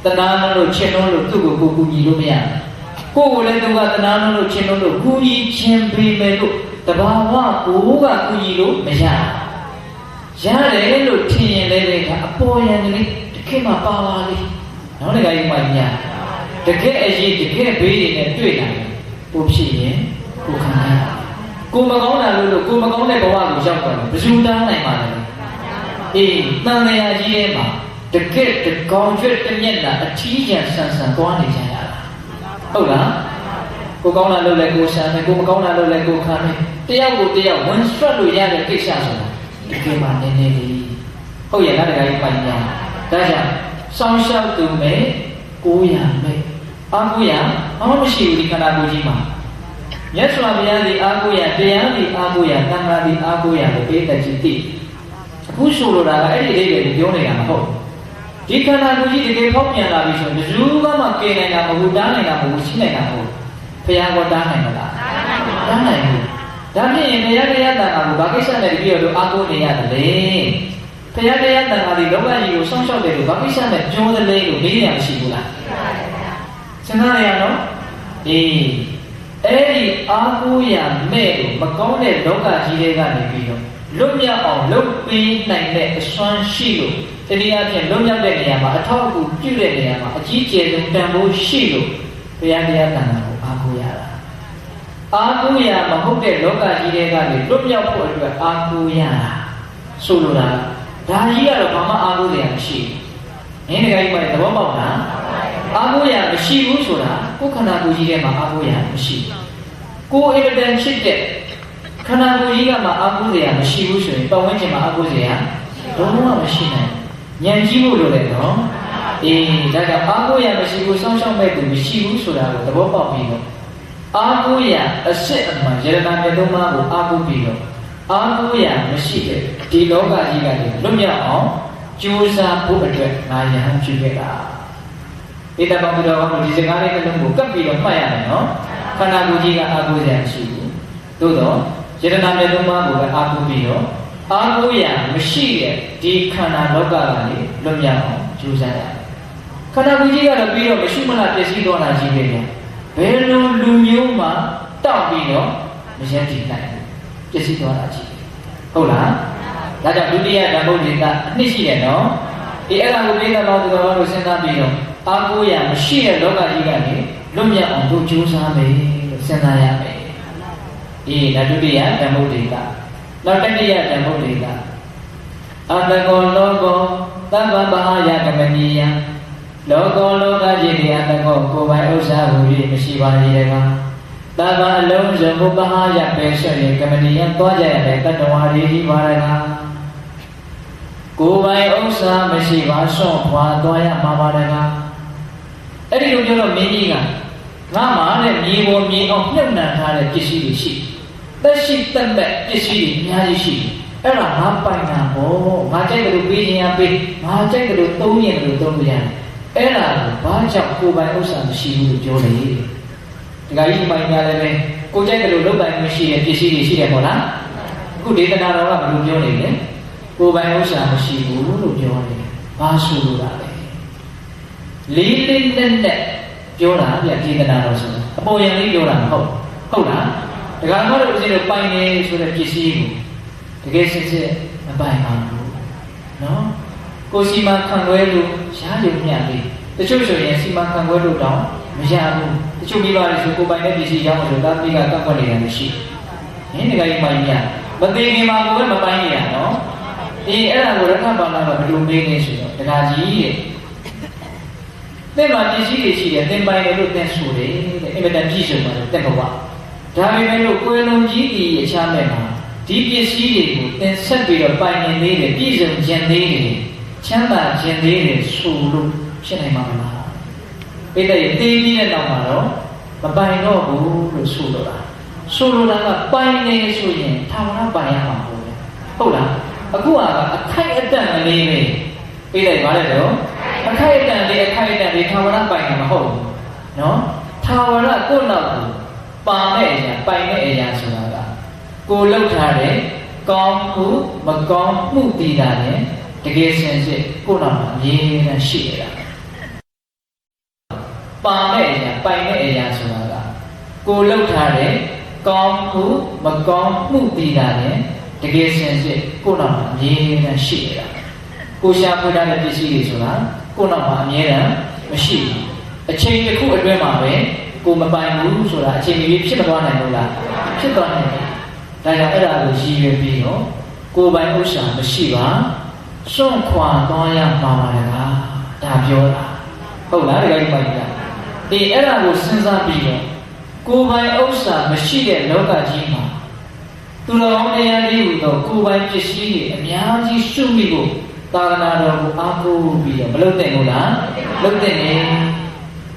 တဏှာလို့ချင်လို့သူ့ကိုကူညီလို့မရကိုယ်ကိုလည်းသူကတဏှာလို့ချင်လို့ကူညီခြင်းပေးမယ်လို့တဘာဝကိုကကူညီလို့မရရတယ်လို့ထင်ရင်လည်းကအပေါ်ယံကလေးတခေတ်မှပါပါလေးနောက်တစ်ခါကြီးမှညာတကယ်အရေးတကယ်ဘေးတွေနဲ့တွေ့လာတယ်ကိုဖြစ်ရင်ကိုခံရကိုမကောင်းတာလို့ကိုမကောင်းတဲ့ဘဝကိုရောက်သွားတယ်ဘယ်သူတားနိုင်ပါလဲတန်လျာကြီးထဲမှာတကယ်တကောင်ကျွတ်တမျက်နှာအထီးကျန်ဆန်သွားနေကြရတာဟုတ်လားကိုကောင်းတာလို့လည်းကိုရှာမယ်ကိုမကောင်းတာလို့လည်းကိုခံမယ်တယောက်ကိုတယောက်ဝန်ဆွတ်လို့ရတဲ့ကိစ္စဆိုတာဒီကိမှနည်းနည်းလေးဟုတ်ရဲ့လားတခါကြီးပိုင်ညာဒါကြောင့်စောင်းရှောက်သူမဲ့ကိုရမဲ့အားကိုရဘာမှမရှိဘူးဒီခန္ဓာကိုယ်ကြီးမှာမြတ်စွာဘုရားဒီအားကိုရတရားဒီအားကိုရသံဃာဒီအားကိုရလို့ပေးတဲ့จิตတိအခုဆိုလိုတာကအဲ့ဒီလေးတွေကိုပြောနေတာမဟုတ် ဒီခန္ဓာကိုယ်ကြီးတကယ်ဖောက်ပြန်လာပြီဆိုရင်ဘယ်သူမှကယ်နိုင်တာမဟုတ်တားနိုင်တာမဟုတ်ရှိနိုင်တာမဟုတ်ဘုရားကတားနိုင်မလားတားနိုင်ဘူးဒါဖြင့်ဘုရားတရားတန်ခါကိုဘာကိစ္စနဲ့ပြီးတော့အားကိုးနေရတယ်လေဘုရားတရားတန်ခါဒီလောကကြီးကိုစောင့်ရှောက်တယ်လို့ဘာကိစ္စနဲ့ပြောတယ်လေလို့မေးရမရှိဘူးလားစဉ်းစားရအောင်အေးအဲ့ဒီအားကိုးရမဲ့လို့မကောင်းတဲ့လောကကြီးတွေကနေပြီးတော့လွတ်မြောက်အောင်လုပ်ပေးနိုင်တဲ့အစွမ်းရှိလို့တနည်းအားဖြင့်လွတ်မြောက်တဲ့နေရာမှာအထောက်အကူပြုတဲ့နေရာမှာအကြီးကျယ်ဆုံးတန်ဖိုးရှိလို့ဘုရားတရားတန်ခါကိုအားကိုးရတာအားကိုးရမဟုတ်တဲ့လောကကြီးတွေကနေလွတ်မြောက်ဖို့အတွက်အားကိုးရတာဆိုလိုတာဒါကြီးကတော့ဘာမှအားကိုးရမရှိဘူး။နင်းတကယ်ကြီးမှသဘောပေါက်လား။အားကိုးရမရှိဘူးဆိုတာကိုယ်ခန္ဓာကိုယ်ကြီးထဲမှာအားကိုးရမရှိဘူး။ကိုယ်အင်မတန်ဖြစ်တဲ့ခန္ဓာကိုယ်ကြီးကမှအားကိုးရမရှိဘူးဆိုရင်ပတ်ဝန်းကျင်မှာအားကိုးရလုံးဝမရှိနိုင်။ဉာဏ်ကြီးဖို့လိုတယ်နော်။အေးဒါကြောင့်အားကိုးရမရှိဘူးစောင့်ရှောက်မဲ့သူမရှိဘူးဆိုတာကိုသဘောပေါက်ပြီးတော့အားကိုးရအစစ်အမှန်ယရနာမြတ်သုံးပါးကိုအားကိုးပြီးတော့အားကိုးရမရှိတဲ့ဒီလောကကြီးကနေလွတ်မြောက်အောင်ကြိုးစားဖို့အတွက်ငါယဟန်ပြုခဲ့တာဣတ္တပံဘုရားကဒီစကားလေးတစ်လုံးကိုကပ်ပြီးတော့မှတ်ရတယ်နော်ခန္ဓာကိုယ်ကြီးကအားကိုးရမရှိဘူးသို့တော့ယရနာမြတ်သုံးပါးကိုပဲအားကိုးပြီးတော့အားကိုးရမရှိတဲ့ဒီခန္ဓာလောကကနေလွတ်မြောက်အောင်ကြိုးစားရတယ်ခန္ဓာကိုယ်ကြီးကတော့ပြီးတော့မရှိမလားပျက်စီးသွားတာကြီးပဲဘယ်လိုလူမျိုးမှတောက်ပြီးတော့မရည်တည်နိုင်ဘူးပျက်စီးသွားတာကြီးဟုတ်လားဒါကြောင့်ဒုတိယဓမ္မုဒ္ဒေကအနှစ်ရှိတယ်နော်ဒီအဲ့ဒါကိုပြိဿတော်သူတော်တို့စဉ်းစားပြီးတော့အားကိုးရမရှိတဲ့လောကကြီးကနေလွတ်မြောက်အောင်တို့ကြိုးစားမယ်လို့စဉ်းစားရမယ်ဒီဒါဒုတိယဓမ္မုဒ္ဒေကနောက်တတိယဓမ္မုဒ္ဒေကအတ္တကောလောကောသဗ္ဗဗဟာယကမနိယလောကောလောကကြီးတရားတကောကိုယ်ပိုင်ဥစ္စာဟူ၍မရှိပါလေတကားသဗ္ဗအလုံးစုံဘုပ္ပဟာယပဲဆက်ရင်ကမနိယသွားကြရတဲ့တတ္တဝါတွေကြီးပါရကားကိုယ်ပိုင်ဥစ္စာမရှိပါဆွန့်ခွာသွားရမှာပါတကားအဲ့ဒီလိုပြောတော့မင်းကြီးကငါမှလည်းမြေပေါ်မြေအောင်မြုပ်နှံထားတဲ့ပစ္စည်းတွေရှိသက်ရှိသက်မဲ့ပစ္စည်းတွေအများကြီးရှိအဲ့ဒါငါပိုင်တာပေါ့ငါကြိုက်တယ်လို့ပေးခြင်းရပေးငါကြိုက်တယ်လို့သုံးရင်လို့သုံးရတယ်အဲ့ဒါကိုဘာကြောင့်ကိုယ်ပိုင်ဥစ္စာမရှိဘူးလို့ပြောလေဒီကကြီးမိုင်းများလည်းပဲကိုကြိုက်တယ်လို့လုပ်ပိုင်မရှိတဲ့ပစ္စည်းတွေရှိတယ်ပေါ့လားအခုဒေသနာတော်ကဘယ်လိုပြောနေလဲကိုယ်ပိုင်ဥစ္စာမရှိဘူးလို့ပြောနေတယ်ဘာဆိုလိုတာလဲလေးလေးနက်နက်ပြောတာဗျဒေသနာတော်ဆိုတာအပေါ်ယံလေးပြောတာမဟုတ်ဟုတ်လားဒကာမတို့ဦးဇင်းတို့ပိုင်နေဆိုတဲ့ပစ္စည်းကိုတကယ်စစ်စစ်မပိုင်ပါဘူးနော်ကိုစီမံခံွယ်လို့ရှားရုံမျှလေးတချို့ဆိုရင်စီမံခံွယ်လို့တောင်းမရဘူးတချို့မိဘတွေဆိုကိုပိုင်တဲ့ပစ္စည်းရောက်လို့ဒါပြီးကကန့်ကွက်နေတာမရှိနင်းတကယ်ကြီးမှညမသိခင်မှာကိုပဲမပိုင်နေတာနော်အေးအဲ့ဒါကိုရထဘာနာကဘယ်လိုမေးနေဆိုတော့တကကြီးတဲ့သင်မှာပစ္စည်းတွေရှိတယ်သင်ပိုင်တယ်လို့သင်ဆိုတယ်တဲ့အင်မတန်ပြည့်စုံပါတယ်သင်ဘဝဒါပေမဲ့လို့ကိုယ်လုံးကြီးဒီအခြားမဲ့မှာဒီပစ္စည်းတွေကိုသင်ဆက်ပြီးတော့ပိုင်နေသေးတယ်ပြည့်စုံခြင်းသေးတယ်ချမ်းသာခြင်းသေးတယ်ဆိုလို့ဖြစ်နိုင်မှာမလားပိဋကရဲ့တင်းပြီးတဲ့နောက်မှာတော့မပိုင်တော့ဘူးလို့ဆိုလိုတာကပိုင်နေဆိုရင်ထာဝရပိုင်ရမှာပေါ့ဟုတ်လားအခုကအခိုက်အတန့်ကလေးပဲပိဋကဘာလဲတော့အခိုက်အတန့်လေးထာဝရပိုင်မှာမဟုတ်ဘူးနော်ထာဝရကိုယ့်နောက်ကိုပါမဲ့အရာပိုင်မဲ့အရာဆိုတာကကိုလှုပ်ထားတဲ့ကောင်းမှုမကောင်းမှုတည်တာနဲ့တကယ်စင်စစ်ကိုယ့်နောက်မှာအမြဲတမ်းရှိနေတာပါမဲ့အရာပိုင်မဲ့အရာဆိုတာကကိုလှုပ်ထားတဲ့ကောင်းမှုမကောင်းမှုတည်တာနဲ့တကယ်စင်စစ်ကိုယ့်နောက်မှာအမြဲတမ်းရှိနေတာကိုရှာဖွေထားတဲ့ပစ္စည်းတွေဆိုတာကိုယ့်နောက်မှာအမြဲတမ်းမရှိဘူးအချိန်တစ်ခုအတွင်းမှာပဲကိုမပိုင်ဘူးဆိုတာအချိန်ကြီးဖြစ်မသွားနိုင်ဘူးလားဖြစ်သွားနိုင်တယ်ဒါကြောင့်အဲ့ဒါကိုရည်ရွယ်ပြီးတော့ကိုယ်ပိုင်ဥစ္စာမရှိပါစွန့်ခွာသွားရမှာပါလေကဒါပြောတာဟုတ်လားဒီကိစ္စပိုင်လားဒီအဲ့ဒါကိုစဉ်းစားပြီးတော့ကိုယ်ပိုင်ဥစ္စာမရှိတဲ့လောကကြီးမှာသူတော်ကောင်းတရားလေးဟူသောကိုယ်ပိုင်ပစ္စည်းတွေအများကြီးရှုမိဖို့သာသနာတော်ကိုအားကိုးပြီးတော့မလုပ်တဲ့ဘူးလားလုပ်တဲ့နေ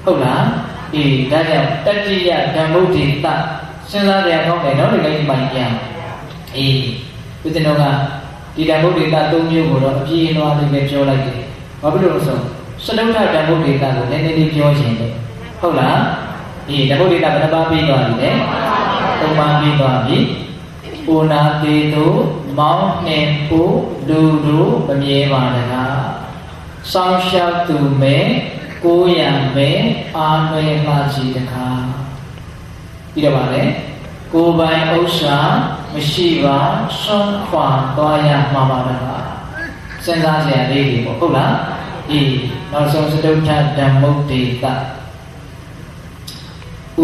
ဟုတ်လားအေးဒါကြောင့်တတိယဓမ္မုဒ္ဒေတစဉ်းစားကြရအောင်တယ်နော်ဒီကိစ္စပိုင်ပြန်အေးဦးဇင်းတော်ကဒီဓမ္မုဒ္ဒေတ၃မျိုးကိုတော့အပြည့်အဝလေးပဲပြောလိုက်တယ် ဘာဖြစ်လို့လဲဆိုစတုထဓမ္မုဒေတာကိုနည်းနည်းလေးပြောခြင်းလေဟုတ်လားဒီဓမ္မုဒေတာဘယ်နှပါးပြီးသွားပြီလဲသုံးပါးပြီးသွားပြီပူနာတေတုမောင်းနှင်ပူလူတို့မမြဲပါတကားစောင်းလျှောက်သူမဲကိုရံမဲအာနွေပါကြည်တကားပြီးတော့ပါလေကိုယ်ပိုင်ဥစ္စာမရှိပါဆုံးခွာသွားရမှာပါတကားစဉ်းစားစရာလေးတွေပေါ့ဟုတ်လားဒီနောက်ဆုံးစတုထဓမ္မုဒေတာ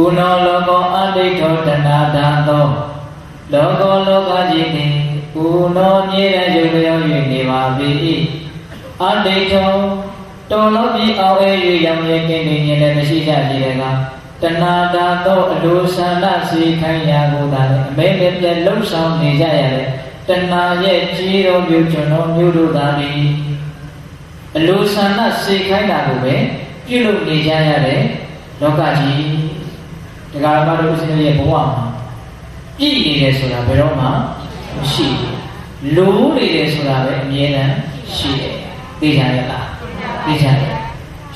ဥနောလောကောအဋိဋ္ဌောတဏှာဓာသောလောကောလောကကြီးသည်ဥနောမြဲတဲ့ရုပ်လျောင်း၍နေပါ၏အဋိဋ္ဌောတော်လောပြီအောင်၍ရောင်ရဲကင်းနေခြင်းလည်းမရှိကြပြီလေကတဏှာဓာသောအလိုဆန္ဒစီခိုင်းရာကိုသာလည်းအမဲနဲ့ပြလှုပ်ဆောင်နေကြရတယ်တဏှာရဲ့ကြီးတော်ပြုကျွန်တော်မျိုးတို့သာသည်အလိုဆန္ဒစီခိုင်းတာကိုပဲပြုလုပ်နေကြရတဲ့လောကကြီးတရားဘာလို့ဦးဇင်းရဲ့ဘဝမှာပြည့်နေတယ်ဆိုတာဘယ်တော့မှမရှိဘူးလိုးနေတယ်ဆိုတာပဲအမြဲတမ်းရှိတယ်သိကြရလားသိကြတယ်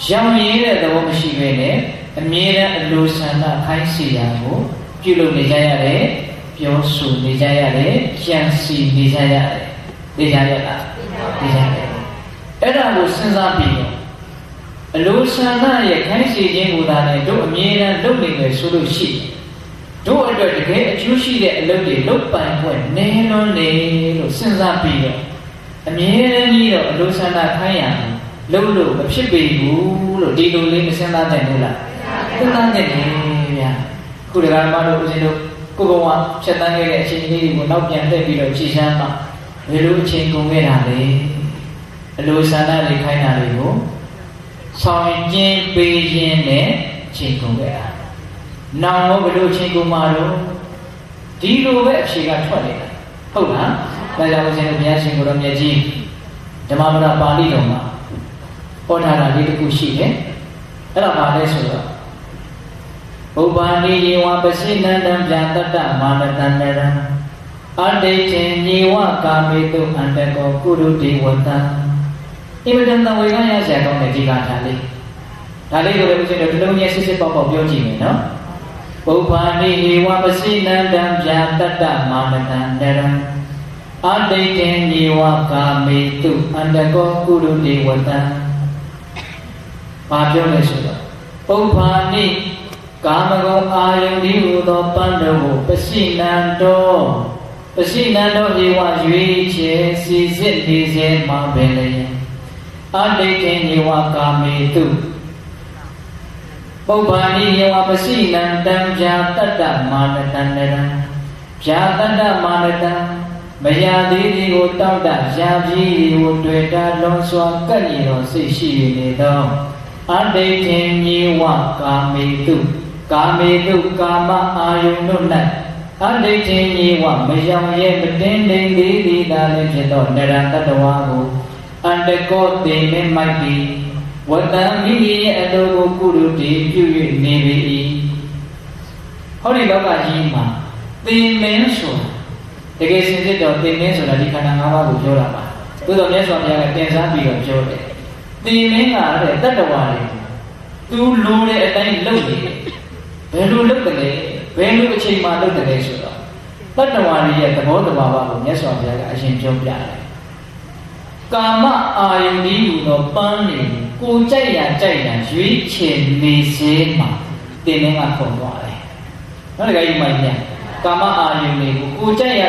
ရောင်ရည်တဲ့သဘောမရှိဘဲနဲ့အမြဲတမ်းအလိုဆန္ဒခိုင်းစီရာကိုပြုလုပ်နေကြရတယ်ပြောဆိုနေကြရတယ်ကြံစီနေကြရတယ်သိကြရလားသိကြတယ်အဲ့ဒါကိုစဉ်းစားပြီးတော့အလိုဆန္ဒရဲ့ခိုင်းစီခြင်းကိုသာလည်းတို့အမြဲတမ်းလုပ်နေမယ်ဆိုလို့ရှိတယ်တို့အတွက်တကယ်အကျိုးရှိတဲ့အလုပ်တွေလုပ်ပိုင်ခွင့်နည်းလွန်းနေလို့စဉ်းစားပြီးတော့အမြဲတမ်းကြီးတော့အလိုဆန္ဒခိုင်းရလုပ်လို့မဖြစ်ပေဘူးလို့ဒီလိုလေးမစဉ်းစားနိုင်ဘူးလားစဉ်းစားနိုင်တယ်ဗျာခုတကယ်မှတို့ဦးဇင်းတို့ကိုယ်ဘဝဖြတ်တန်းခဲ့တဲ့အချိန်လေးတွေကိုနောက်ပြန်တက်ပြီးတော့ကြည်စမ်းမှဘယ်လိုအချိန်ကုန်ခဲ့တာလဲအလိုဆန္ဒတွေခိုင်းတာတွေကိုဆောင်ကျင်းပေးခြင်းနဲ့ချိန်ကုန်ခဲ့တာနောင်တော့ဘယ်လိုချိန်ကုန်မှာတော့ဒီလိုပဲအဖြေကထွက်နေတာဟုတ်လားဒါကြောင့်ဦးဇင်းတို့ဘုရားရှင်ကိုယ်တော်မြတ်ကြီးဓမ္မပဒပါဠိတော်မှာဟောထားတာလေးတစ်ခုရှိတယ်အဲ့ဒါပါလဲဆိုတော့ဘုဗ္ဗာနိယေဝပစိနန္တံဗျာတတ္တမာနတန္တရံအဋ္ဌိတေညေဝကာမေတုအန္တကောကုရုတိဝတ္တံအင်မတန်ဝေကရဆရာကောင်းတဲ့ဒီကထာလေးဒါလေးကိုလည်းဦးဇင်းတို့ဒီလုံးရဲ့စစ်စစ်ပေါက်ပေါက်ပြောကြည့်မယ်နော်ဘုဗ္ဗာနိယေဝပစိနန္တံဗျာတတ္တမာနတန္တရံအဋ္ဌိတေညေဝကာမေတုအန္တကောကုရုတိဝတ္တံဘာပြောလဲဆိုတော့ပုပ္ပာနိကာမဂုဏ်အာယုန်ဒီဟူသောပန္တောကိုပစိနန္တောဧဝရွေးချယ်စီစစ်နေစေမှာပဲလေအဋ္ဌိတေညေဝကာမေတုပုပ္ပာနိယေဝပစိနန္တံဗျာတတ္တမာနတန္တရံဗျာတတ္တမာနတံမယာသေးသည်ကိုတောက်တရာပြီးကိုတွေ့တာလွန်စွာကပ်ညီတော်စိတ်ရှိနေသောအဋ္ဌိတေညေဝကာမေတုကာမအာယုန်တို့၌အဋ္ဌိတေညေဝမယောင်ရဲ့မတင်းတိမ်သေးသည်သာလည်းဖြစ်သောနရတတ္တဝါကိုအန္တကောတေမင်းမိုက်သည်ဝတ္တံမိမိရဲ့အလိုကိုကုရုတိပြု၍နေပေ၏ဟောဒီလောကကြီးမှာတေမင်းဆိုတာတကယ်စင်စစ်တော့တေမင်းဆိုတာဒီခန္ဓာ၅ပါးကိုပြောတာပါသို့တော်မြတ်စွာဘုရားကတင်စားပြီးတော့ပြောတယ်တေမင်းကတဲ့တတ္တဝါတွေသူလိုတဲ့အတိုင်းလုပ်နေတယ်ဘယ်လိုလုပ်တယ်လဲဘယ်လိုအချိန်မှလုပ်တယ်လဲဆိုတော့တတ္တဝါတွေရဲ့သဘောတဘာဝကိုမြတ်စွာဘုရားကအရှင်ပြောပြတယ်ကာမအာယုန်ဒီဟူသောပန်းတွေကိုကြိုက်ရရွေးချယ်နေစေမှာတင်နေကပုံသွားတယ်နောက်တစ်ခါကြီးမှပြန်ကာမအာယုန်တွေကိုကြိုက်ရ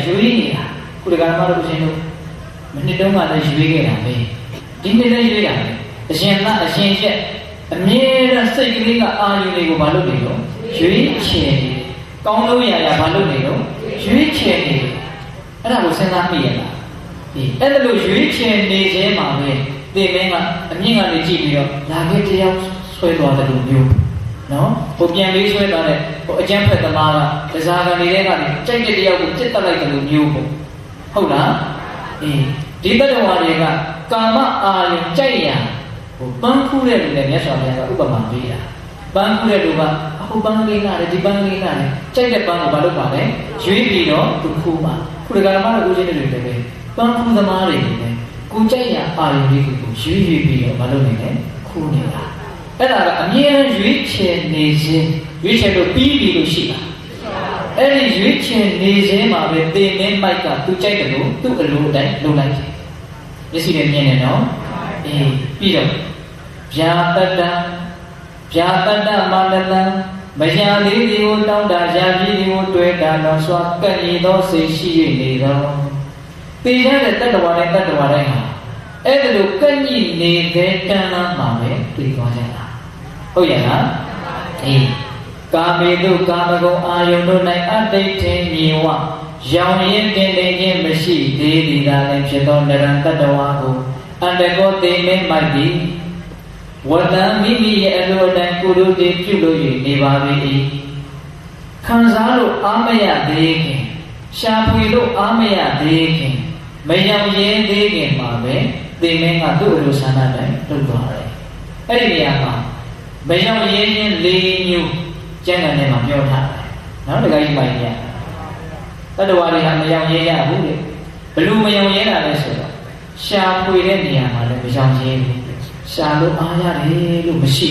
ရွေးနေတာခုတကယ်မှတော့ရှင်တို့မနစ်တုန်းကလည်းရွေးခဲ့တာပဲဒီနေ့လည်းရွေးတာပဲအရှင်ချက်အမြဲတမ်းစိတ်ကလေးကအာယုန်တွေကိုမလုပ်နေတော့ရွေးချယ်နေကောင်းလို့ရမလုပ်နေတော့ရွေးချယ်နေအဲ့ဒါကိုစဉ်းစားမိရလားအဲ့ဒါလို့ရွေးချယ်နေခြင်းမှာပဲသင်မင်းကအမြင့်ကနေကြည့်ပြီးတော့လာခဲ့တယောက်ဆွဲသွားတယ်လို့မျိုးနော်ဟိုပြန်လေးဆွဲသွားတဲ့ဟိုအကျန်းဖက်သမားကဒဇာကန်နေတဲ့ကနေကြိုက်တဲ့တယောက်ကိုပြစ်တက်လိုက်တယ်လို့မျိုးပေါ့ဟုတ်လားဒီတတ္တဝါတွေကကာမအာယုန်ကြိုက်ရဟိုပန်းခူးတဲ့လူနဲ့မြတ်စွာဘုရားကဥပမာပေးတာပန်းခူးတဲ့လူကအခုပန်းလေးကလည်းဒီပန်းလေးကလည်းကြိုက်တဲ့ပန်းကိုဘာလုပ်ပါလဲရွေးပြီးတော့သူခူးပါခုတကယ်မှတော့ဦးချင်းတွေလည်းပဲပန်းခူးသမားတွေလည်း ကိုကြိုက်ရအာရုံလေးကိုရွေးပြီးတော့မလုပ်နိုင်နဲ့ခိုးနေတာအဲ့ဒါကအမြဲတမ်းရွေးချယ်နေခြင်းရွေးချယ်လို့ပြီးပြီလို့ရှိတာအဲ့ဒီရွေးချယ်နေခြင်းမှာပဲသင်မင်းမိုက်ကသူကြိုက်တယ်လို့သူ့အလိုအတိုင်းလုပ်လိုက်တယ်မျက်စိနဲ့မြင်နေနော်အေးပြီးတော့ဗျာတတ္တမာနတံမယာလေးဒီကိုတောင်းတာရာကြီးဒီကိုတွေ့တာတော့စွာကပ်ရည်သောစိတ်ရှိနေတော့သိရတဲ့တတ္တဝါတိုင်းဟာအဲ့ဒါလိုကပ်ညိနေတဲ့တဏ္ဍာမှာပဲတွေ့သွားကြတာဟုတ်ရဲ့လားအေးကာမေတုကာမဂုဏ်အာယုန်တို့၌အတိတ်ထင်မြင်ဝရောင်ရင်တင်နေခြင်းမရှိသေးသည်သာလည်းဖြစ်သောနရံတတ္တဝါကိုအန္တကောသိမင်းမိုက်သည်ဝတ္တံမိမိရဲ့အလိုအတိုင်းကုသိုလ်တွေပြုလို့နေပါ၏ခံစားလို့အားမရသေးခင်ရှာဖွေလို့အားမရသေးခင်မရောက်ရင်းသေးခင်မှာပဲသိမင်းကသူ့အလိုဆန္ဒတိုင်းလုပ်သွားတယ်အဲ့ဒီနေရာမှာမရောက်ရင်းချင်း၄မျိုးကျမ်းဂန်ထဲမှာပြောထားတယ်နော်တခါကြီးမိုင်းရတတ္တဝါတွေကမရောက်ရင်းရဘူးလေဘလို့မရောက်ရင်းတာလဲဆိုတော့ရှာဖွေတဲ့နေရာမှာလည်းမရောက်ရင်းဘူးရှာလို့အားရတယ်လို့မရှိ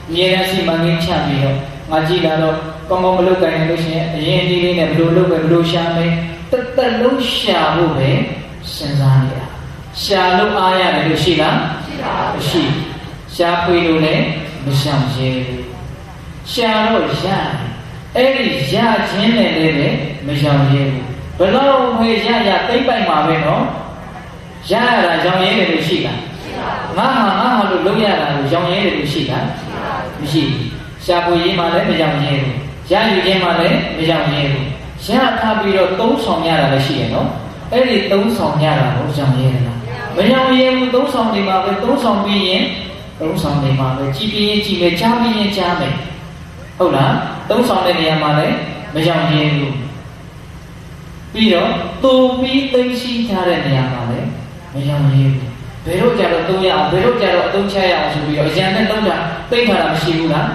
အမြဲတမ်းစီမံကိန်းချပြီးတော့ငါကြည့်လာတော့ကောင်းကောင်းမလုပ်ကြရင်လို့ရှိရင်အရင်ဒီလေးနဲ့ဘလို့လုပ်ပဲဘလို့ရှာမယ်တက်လုံးရှာဖို့ပဲစဉ်းစားနေတာရှာလို့အားရတယ်လို့ရှိလားမရှိရှာဖွေလို့လည်းမရှောင်ရဲဘူးရှာတော့ရတယ်အဲ့ဒီရခြင်းနဲ့လည်းပဲမရှောင်ရဲဘူးဘလို့ဝေရသိမ့်ပိုက်မှာပဲနော်ရရတာရှောင်ရဲတယ်လို့ရှိလားငါဟာလို့လုပ်ရတာကိုရောင်ရဲတယ်လို့ရှိတာမရှိဘူးရှာဖွေရေးမှလည်းမရောင်ရဲဘူးရယူခြင်းမှလည်းမရောင်ရဲဘူးရထားပြီးတော့သုံးဆောင်ရတာလည်းရှိရနော်အဲ့ဒီသုံးဆောင်ရတာကိုရောင်ရဲတယ်လားမရောင်ရဲဘူးသုံးဆောင်နေမှာပဲသုံးဆောင်ပြီးရင်သုံးဆောင်နေမှာပဲကြည်ပြီးရင်ကြည်မယ်ကြားပြီးရင်ကြားမယ်ဟုတ်လားသုံးဆောင်တဲ့နေရာမှာလည်းမရောင်ရဲဘူးပြီးတော့တူပြီးသိရှိထားတဲ့နေရာမှာလည်းမရောင်ရဲဘူးဘယ်တော့ကြတော့သုံးရအောင်ဘယ်တော့ကြတော့အသုံးချရအောင်ဆိုပြီးတော့အကြံနဲ့သုံးတာသိမ့်ထားတာမရှိဘူးလား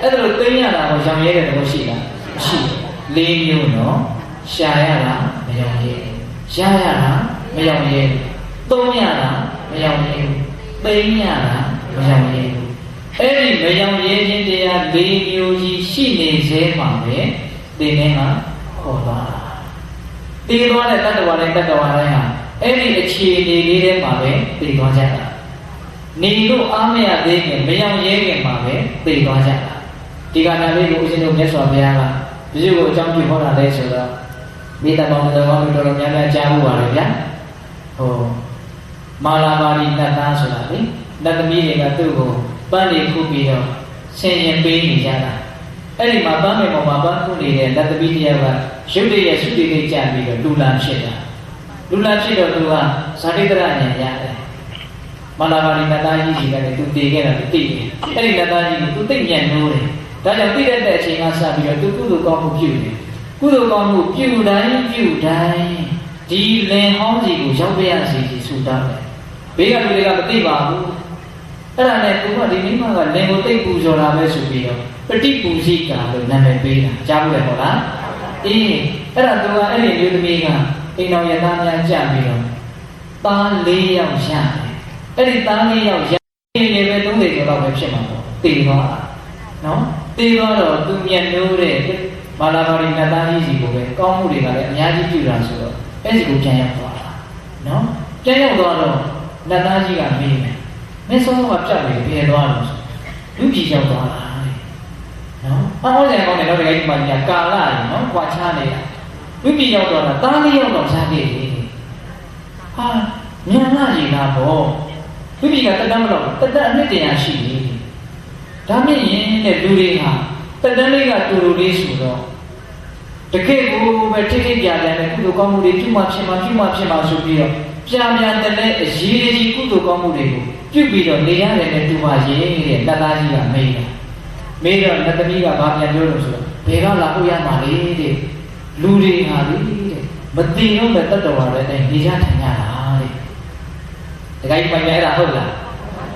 အဲ့ဒါလို့သိမ့်ရတာကိုရောင်ရဲတဲ့တော့ရှိလားမရှိ၄မျိုးနော်ရှာရတာမရောင်ရဲရရတာမရောင်ရဲသုံးရတာမရောင်ရဲသိမ့်ရတာမရောင်ရဲအဲ့ဒီမရောင်ရဲခြင်းတရား၄မျိုးကြီးရှိနေစေမှာပဲဒီနေ့ကခေါ်သွားတာတည်သွားတဲ့တတ္တဝါတိုင်းဟာအဲ့ဒီအခြေအနေလေးထဲမှာပဲသိသွားကြတာနေလို့အားမရသေးခင်မရောက်ရဲခင်မှာပဲသိသွားကြတာဒီကနာလေးကိုဦးဇင်းတို့မြတ်စွာဘုရားကဒီလိုကိုအကြောင်းပြုဟောတာလဲဆိုတော့မိသားပေါင်းတော်တော်များများကြားမှုပါလေဗျာဟိုမာလာပါဠိနတ်သားဆိုတာလေနတ်သမီးတွေကသူ့ကိုပန်းလေးခုပြီးတော့ဆင်ရင်ပေးနေကြတာအဲ့ဒီမှာပန်းမေပေါ်မှာပန်းခုနေတဲ့နတ်သမီးတယောက်ကရုပ်တရက်စုတည်နေကြပြီးတော့လူလာဖြစ်တာလူလာဖြစ်တော့သူကဇာတိတရဉာဏ်ရတယ်မာလာပါဠိနတ်သားကြီးကြီးကလည်းသူတည်ခဲ့တာသိတယ်အဲ့ဒီနတ်သားကြီးကသူသိဉာဏ်နိုးတယ်ဒါကြောင့်သိတဲ့အချိန်ကစပြီးတော့သူကုသိုလ်ကောင်းမှုပြုတယ်ကုသိုလ်ကောင်းမှုပြုတိုင်းဒီလင်ဟောင်းစီကိုရောက်ပြရစီဆူတောင်းတယ်ဘေးကလူတွေကမသိပါဘူးအဲ့ဒါနဲ့သူကဒီမိမကလင်ကိုသိပူဇော်တာပဲဆိုပြီးတော့ပฏิပူဇိကာလို့နာမည်ပေးတာကြားဘူးလေဟုတ်လားအေးအဲ့ဒါသူကအဲ့ဒီမျိုးသမီးကအိမ်တော်ရသားများကြပြီးတော့သား၄ယောက်ရတယ်အဲ့ဒီသား၄ယောက်ရနေပဲ30ကျော်တော့ပဲဖြစ်မှာပေါ့တည်သွားတာနော်တည်သွားတော့သူမျက်နှိုးတဲ့မာလာပါရီနတ်သားကြီးစီကိုပဲကောင်းမှုတွေကလည်းအများကြီးပြုတာဆိုတော့အဲ့ဒီကိုပြန်ရောက်သွားတာနော်ပြန်ရောက်သွားတော့နတ်သားကြီးကမေးတယ်မင်းဆုံးကပြတ်ပြီးပြေသွားလို့လူကြီးရောက်သွားတာနော်အော်လည်းကောင်းတယ်တော့ဒီကိစ္စမှာကာလရယ်နော်ကွာချားနေတာလူကြီးရောက်သွားတာသားလေးရောက်တော့စားခဲ့တယ်ဟာမြန်လာကြီးလားပေါ့လူကြီးကတက်တမ်းမလို့တက်တမ်းအနှစ်တရာရှိတယ်ဒါမြင့်ရင်တဲ့လူတွေဟာတက်တမ်းလေးကတူတူလေးဆိုတော့တကယ့်ကိုပဲထိထိပြပြနဲ့ကုသိုလ်ကောင်းမှုတွေပြုမှဖြစ်မှဆိုပြီးတော့ပြန်တဲ့အရေးကြီးကုသိုလ်ကောင်းမှုတွေကိုပြုပြီးတော့နေရတယ်နဲ့တူပါရဲ့တဲ့နတ်သားကြီးကမေးတော့နတ်သမီးကဘာပြန်ပြောလို့ဆိုတော့ဘယ်ကလာဖို့ရမှာလဲတဲ့လူတွေဟာလေတဲ့မသိတော့မဲ့တတ်တော်ရတဲ့နေကြထိုင်ကြတာတဲ့တခါကြီးပိုင်ရတာဟုတ်လား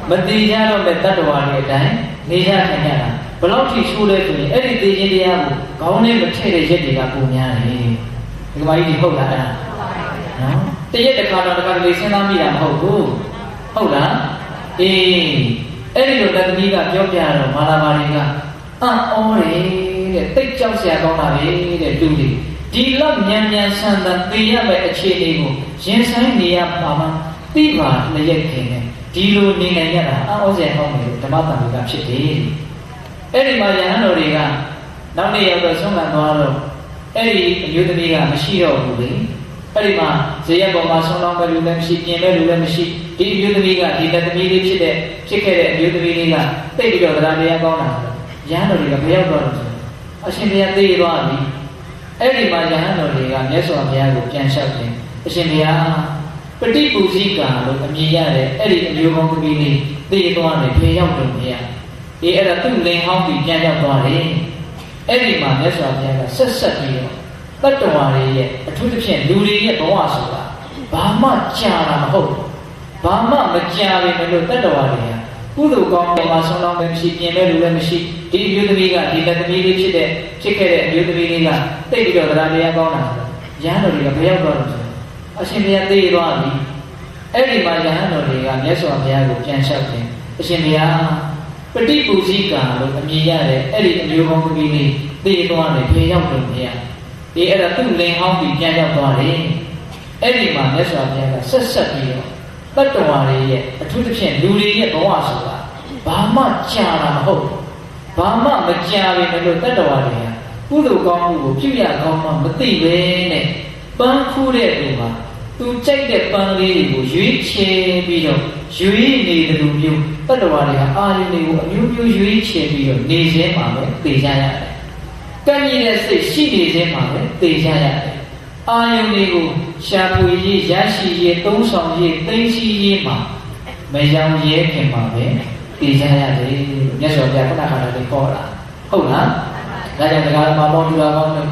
မသိကြတော့မဲ့တတ်တော်ရတဲ့အတိုင်းနေကြထိုင်ကြတာဘယ်လောက်ထိဆိုးလဲဆိုရင်အဲ့ဒီသိခြင်းတရားကိုခေါင်းနဲ့မထည့်တဲ့ရက်တွေကပုံများတယ်ဒီကမကြီးဟုတ်လားအဲ့ဒါနော် တရက်တစ်ခါတော့တစ်ခါတလေစဉ်းစားမိတာမဟုတ်ဘူးဟုတ်လားအေးအဲ့ဒီလိုတသမီးကပြောပြတော့မာလာမာရီကအံ့ဩတယ်တဲ့တိတ်ကြောက်စရာကောင်းတာပဲတဲ့လူတွေဒီလောက်မြန်မြန်ဆန်ဆန်သိရမယ့်အခြေအနေကိုရင်ဆိုင်နေရပါမှသိပါလျက်ခင်နဲ့ဒီလိုနေနိုင်ရတာအံ့ဩစရာကောင်းတယ်လို့ဓမ္မတန်ခါဖြစ်တယ်အဲ့ဒီမှာယဟန်တော်တွေကနောက်နေ့ရောက်တော့ဆုံးခံသွားတော့အဲ့ဒီအမျိုးသမီးကမရှိတော့ဘူးလေအဲ့ဒီမှာဇေယျပေါ်မှာဆုံးလောင်းမဲ့လူလည်းမရှိပြင်မဲ့လူလည်းမရှိဒီအမျိုးသမီးကဒီလက်သမီးလေးဖြစ်ခဲ့တဲ့အမျိုးသမီးလေးကတိတ်ပြီးတော့တရားတရားကောင်းတာယဟန်တော်တွေကဘယ်ရောက်တော့လဲအရှင်ဘုရားသိသွားပြီအဲ့ဒီမှာယဟန်တော်တွေကမြတ်စွာဘုရားကိုပြန်လျှောက်တယ်အရှင်ဘုရားပฏิပူဇိကာလို့အမည်ရတဲ့အဲ့ဒီအမျိုးကောင်းသမီးလေးသိသွားတယ်ဘယ်ရောက်တော့ဘုရားဒီအဲ့ဒါသူ့လင်ဟောင်းပြီးပြန်ရောက်သွားတယ်အဲ့ဒီမှာမြတ်စွာဘုရားကဆက်ဆက်ပြီးတော့တတ္တဝါတွေရဲ့အထူးသဖြင့်လူတွေရဲ့ဘဝဆိုတာဘာမှကြာတာမဟုတ်ဘာမှမကြာပေမဲ့လို့တတ္တဝါတွေကကုသိုလ်ကောင်းမှာဆုံးလောင်းပဲမရှိပြင်မဲ့လူလည်းမရှိဒီအမျိုးသမီးကဒီလက်သမီးလေးဖြစ်ခဲ့တဲ့အမျိုးသမီးလေးကတိတ်ပြီးတော့တရားတရားကောင်းတာယဟန်တော်တွေကဘယ်ရောက်တော့လဲအရှင်ဘုရားသိသွားပြီအဲ့ဒီမှာယဟန်တော်တွေကမြတ်စွာဘုရားကိုပြန်လျှောက်တယ်အရှင်ဘုရားပฏิပူဇိကာလို့အမည်ရတဲ့အဲ့ဒီအမျိုးကောင်းသမီးလေးသိသွားတယ်ဘယ်ရောက်တော့ဘုရားဒီအဲ့ဒါသူ့လင်ဟောင်းပြီးပြန်ရောက်သွားတယ်အဲ့ဒီမှာမြတ်စွာဘုရားကဆက်ဆက်ပြီးတော့တတ္တဝါတွေရဲ့အထူးသဖြင့်လူတွေရဲ့ဘဝဆိုတာဘာမှကြာတာမဟုတ်ဘာမှမကြာပေမဲ့လို့တတ္တဝါတွေကကုသိုလ်ကောင်းမှုကိုပြုရကောင်းမှမသိပဲနဲ့ပန်းခူးတဲ့သူကသူကြိုက်တဲ့ပန်းလေးတွေကိုရွေးချယ်ပြီးတော့ရွေးနေတယ်လို့မျိုးတတ္တဝါတွေကအာရုံတွေကိုအမျိုးမျိုးရွေးချယ်ပြီးတော့နေခြင်းမှာပဲသိကြရတယ်ကံကြီးတဲ့စိတ်ရှိနေခြင်းမှာပဲသိကြရတယ်အာယုန်တွေကိုရှာဖွေရေးရရှိရေးသုံးဆောင်ရေးသိသိရေးမှာမရောင်ရဲခင်မှာပဲသိကြရတယ်မြတ်စွာဘုရားခုနကလည်းခေါ်တာဟုတ်လားဒါကြောင့်တရားမှာပေါ်တူတာကောင်းတယ်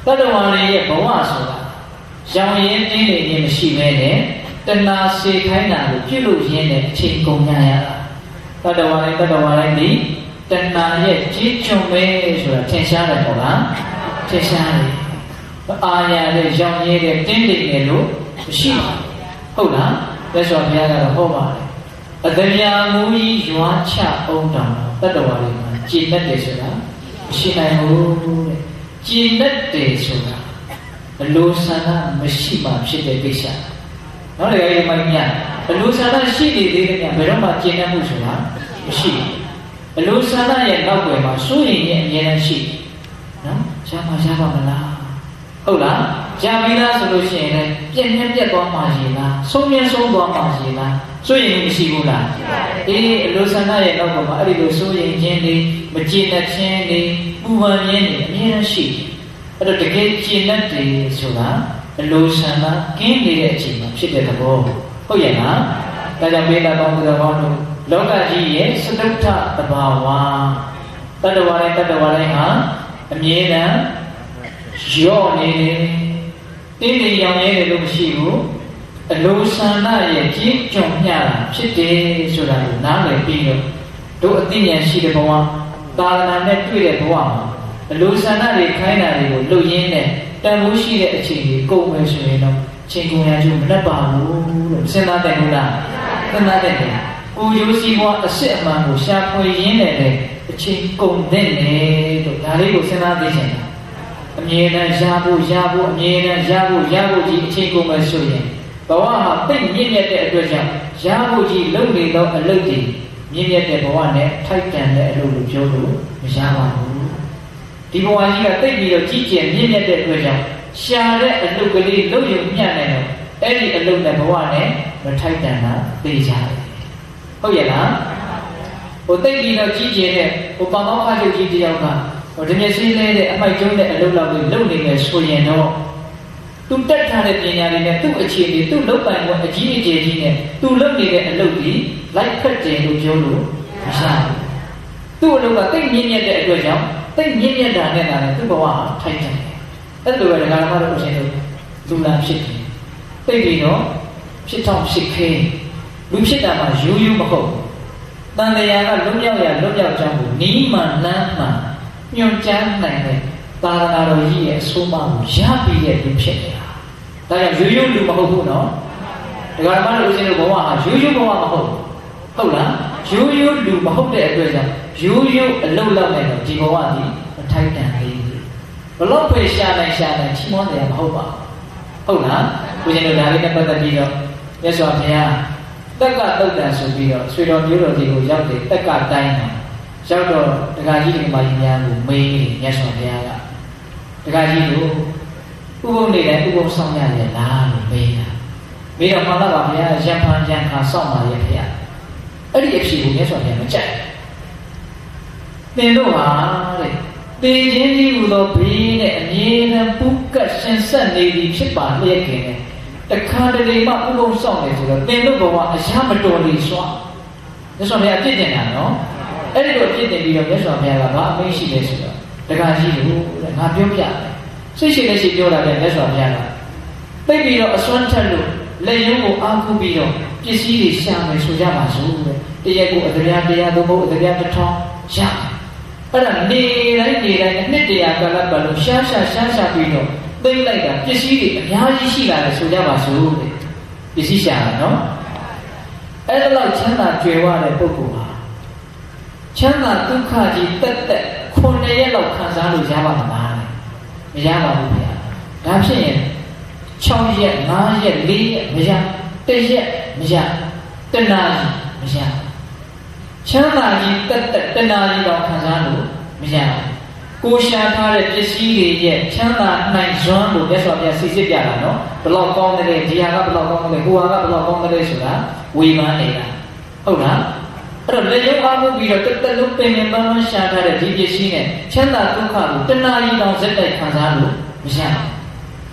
တတ္တဝါတွေရဲ့ဘဝဆိုတာရောင်ရဲတင်းနေခြင်းမရှိဘဲနဲ့တဏှာစေခိုင်းတာကိုပြုလို့ရင်းနဲ့အချိန်ကုန်ကြရတာတတ္တဝါတိုင်းဒီတဏှာရဲ့ကြီးကျုံပဲဆိုတာထင်ရှားတယ်ပေါ့လားထင်ရှားတယ်အာရတဲ့ရောင်ရဲတဲ့တင်းတိမ်တယ်လို့မရှိဘူးဟုတ်လားမြတ်စွာဘုရားကတော့ဟောပါတယ်အတမြာမူကြီးရွာချအောင်တောင်တတ္တဝါတွေမှာကျင့်တတ်တယ်ဆိုတာမရှိနိုင်ဘူးတဲ့ကျင့်တတ်တယ်ဆိုတာဘလို့ဆန္ဒမရှိမှဖြစ်တဲ့ကိစ္စနောက်တစ်ခါဒီမှာညဘလို့ဆန္ဒရှိနေသေးတယ်ညဘယ်တော့မှကျင့်တတ်မှုဆိုတာမရှိဘူးဘလို့ဆန္ဒရဲ့နောက်ွယ်မှာစိုးရင်ရဲ့အမြဲတမ်းရှိနော်ရှားပါမလားဟုတ်လားကြာပြီလားဆိုလို့ရှိရင်လည်းပြက်သွားမှရှိလားဆုံးသွားမှရှိလားစိုးရင်မရှိဘူးလားအေးအလိုဆန္ဒရဲ့နောက်ပေါ်မှာအဲ့ဒီလိုစိုးရင်ခြင်းတွေမကျေနပ်ခြင်းတွေပူပန်ခြင်းတွေအမြဲတမ်းရှိအဲ့တော့တကယ်ကျေနပ်တယ်ဆိုတာအလိုဆန္ဒကင်းနေတဲ့အချိန်မှာဖြစ်တဲ့သဘောဟုတ်ရဲ့လားဒါကြောင့်မေတ္တာပေါင်းတော်တို့လောကကြီးရဲ့စတုထသဘာဝတတ္တဝါတိုင်းဟာအမြဲတမ်းရော့နေတယ်တင်းနေရောင်ရဲတယ်လို့မရှိဘူးအလိုဆန္ဒရဲ့ကြီးကျုံမျှတာဖြစ်တယ်ဆိုတာကိုနားလည်ပြီးတော့တို့အသိဉာဏ်ရှိတဲ့ဘဝသာသနာနဲ့တွေ့တဲ့ဘဝမှာအလိုဆန္ဒတွေခိုင်းတာတွေကိုလုပ်ရင်းနဲ့တန်ဖိုးရှိတဲ့အချိန်ကြီးကုန်မယ်ဆိုရင်တော့ချိန်ကုန်ရကျိုးမနှက်ပါဘူးလို့စဉ်းစားတယ်ဟုတ်လားစဉ်းစားတယ်ကိုရိုးစီးပွားအစ်စ်အမှန်ကိုရှာဖွေရင်းနဲ့လည်းအချိန်ကုန်တဲ့နဲ့လို့ဒါလေးကိုစဉ်းစားသိချင်တာအမြဲတမ်းရဖို့အမြဲတမ်းရဖို့ကြီးအချိန်ကုန်မယ်ဆိုရင်ဘဝဟာသိမြင့်မြတ်တဲ့အတွက်ကြောင့်ရဖို့ကြီးလုံနေသောအလုပ်တွေမြင့်မြတ်တဲ့ဘဝနဲ့ထိုက်တန်တဲ့အလုပ်လို့ပြောလို့မရပါဘူးဒီဘဝကြီးကသိပြီးတော့ကြီးကျယ်မြင့်မြတ်တဲ့အတွက်ကြောင့်ရှာတဲ့အလုပ်ကလေးလုပ်ရုံမျှနိုင်တော့အဲ့ဒီအလုပ်နဲ့ဘဝနဲ့မထိုက်တန်တာသိကြတယ်ဟုတ်ရဲ့လားဟိုသိပြီးတော့ကြီးကျယ်တဲ့ဟိုပမောက္ခချုပ်ကြီးတယောက်ကဟိုဒီမျက်စိလဲတဲ့အမိုက်ကျုံးတဲ့အလုပ်လောက်ကိုလုပ်နေမယ်ဆိုရင်တော့သူတက်ထားတဲ့ပညာတွေနဲ့သူ့အခြေအနေသူ့လုပ်ပိုင်ခွင့်အကြီးအကျယ်ကြီးနဲ့သူလုပ်နေတဲ့အလုပ်ကြီးလိုက်ဖက်တယ်လို့ပြောလို့မရဘူးသူ့အလုပ်ကသိမြင့်မြတ်တဲ့အတွက်ကြောင့်သိမြင့်မြတ်တာနဲ့တာနဲ့သူ့ဘဝဟာထိုင်တယ်အဲ့လိုပဲဒကာမတို့အရှင်တို့လူလာဖြစ်တယ်သိပြီးတော့ဖြစ်ခဲလူဖြစ်တာမှရိုးမဟုတ်တန်တရားကလွတ်မြောက်ကြောင်းကိုနီးမှန်လမ်းမှန်ညွှန်ကြားနိုင်တဲ့သာသနာတော်ကြီးရဲ့အဆိုးမကိုရပြီးတဲ့လူဖြစ်နေတာ ဒါကြောင့်ရိုးရိုးလူမဟုတ်ဘူးနော်ဒကာမတို့ဦးဇင်းတို့ဘဝဟာရိုးရိုးဘဝမဟုတ်ဟုတ်လားရိုးရိုးလူမဟုတ်တဲ့အတွက်ကြောင့်ရိုးရိုးအလုပ်လုပ်နေတော့ဒီဘဝကြီးမထိုက်တန်သေးဘူးဘလို့ပဲရှာနိုင်ချီးမွမ်းတယ်မဟုတ်ပါဘူးဟုတ်လားဦးဇင်းတို့ဒါလေးနဲ့ပတ်သက်ပြီးတော့မြတ်စွာဘုရားတက်ကတုတ်တန်ဆိုပြီးတော့ဆွေတော်မျိုးတော်တွေကိုရောက်တယ်တက်ကတိုင်းတာရောက်တော့ဒကာကြီးတွေမှာကြီးများကိုမေးနေမြတ်စွာဘုရားကဒကာကြီးတို့ဥပုံနေတယ်ဥပုံဆောင်ရတယ်လားလို့မေးတာမေးတော့မှန်ပါဗျာရံဖန်ရံခါစောင့်ပါရဲ့ဗျာအဲ့ဒီအဖြစ်ကိုမြတ်စွာဘုရားမကြိုက်သင်တို့ဟာတဲ့တေခြင်းကြီးဟူသောဘေးနဲ့အမြဲတမ်းပုကတ်ရှင်ဆက်နေသည်ဖြစ်ပါလျက်ခင်တဲ့တခါတလေမှဥပုံဆောင်တယ်ဆိုတော့သင်တို့ဘဝအရာမတော်လေစွာမြတ်စွာဘုရားပြစ်တင်တာနော်အဲ့ဒီလိုပြစ်တင်ပြီးတော့မြတ်စွာဘုရားကဘာအမိန့်ရှိလဲဆိုတော့တခါကြီးလို့တဲ့ငါပြောပြတယ်စိတ်ရှိလက်ရှိပြောတာလည်းမြတ်စွာဘုရားကသိပြီးတော့အစွမ်းထက်လို့လက်ရုံးကိုအားကိုးပြီးတော့ပစ္စည်းတွေရှာမယ်ဆိုကြပါစို့တဲ့တရက်ကိုအတရာတရားသို့မဟုတ်အတရာတစ်ထောင်ရအဲ့ဒါနေတိုင်းနှစ်တရာကလပ်ပါလို့ရှာပြီးတော့သိမ့်လိုက်တာပစ္စည်းတွေအများကြီးရှိလာတယ်ဆိုကြပါစို့တဲ့ပစ္စည်းရှာတာနော်အဲ့ဒါလောက်ချမ်းသာကြွယ်ဝတဲ့ပုဂ္ဂိုလ်ဟာချမ်းသာဒုက္ခကြီးတက်9ရက်လောက်ခံစားလို့ရပါမလားမရပါဘူးဗျာဒါဖြစ်ရင်6ရက်5ရက်4ရက်မရ1ရက်မရတနာကြီးမရချမ်းသာကြီးတက်တနာကြီးတော့ခံစားလို့မရကိုရှာထားတဲ့ပစ္စည်းတွေရဲ့ချမ်းသာနိုင်စွမ်းကိုမြတ်စွာဘုရားစီစစ်ပြတာနော်ဘလောက်ကောင်းတယ်ဒီဟာကဘလောက်ကောင်းတယ်ဟိုဟာကဘလောက်ကောင်းတယ်ဆိုတာဝေဖန်နေတာဟုတ်လားအဲ့တော့လက်ရုပ်အားကိုပြီးတော့တက်လုံးပင်ပန်းပန်းရှာထားတဲ့ဒီပစ္စည်းနဲ့ချမ်းသာဒုက္ခကိုတဏှာကြီးတောင်ဇက်တိုက်ခံစားလို့မရ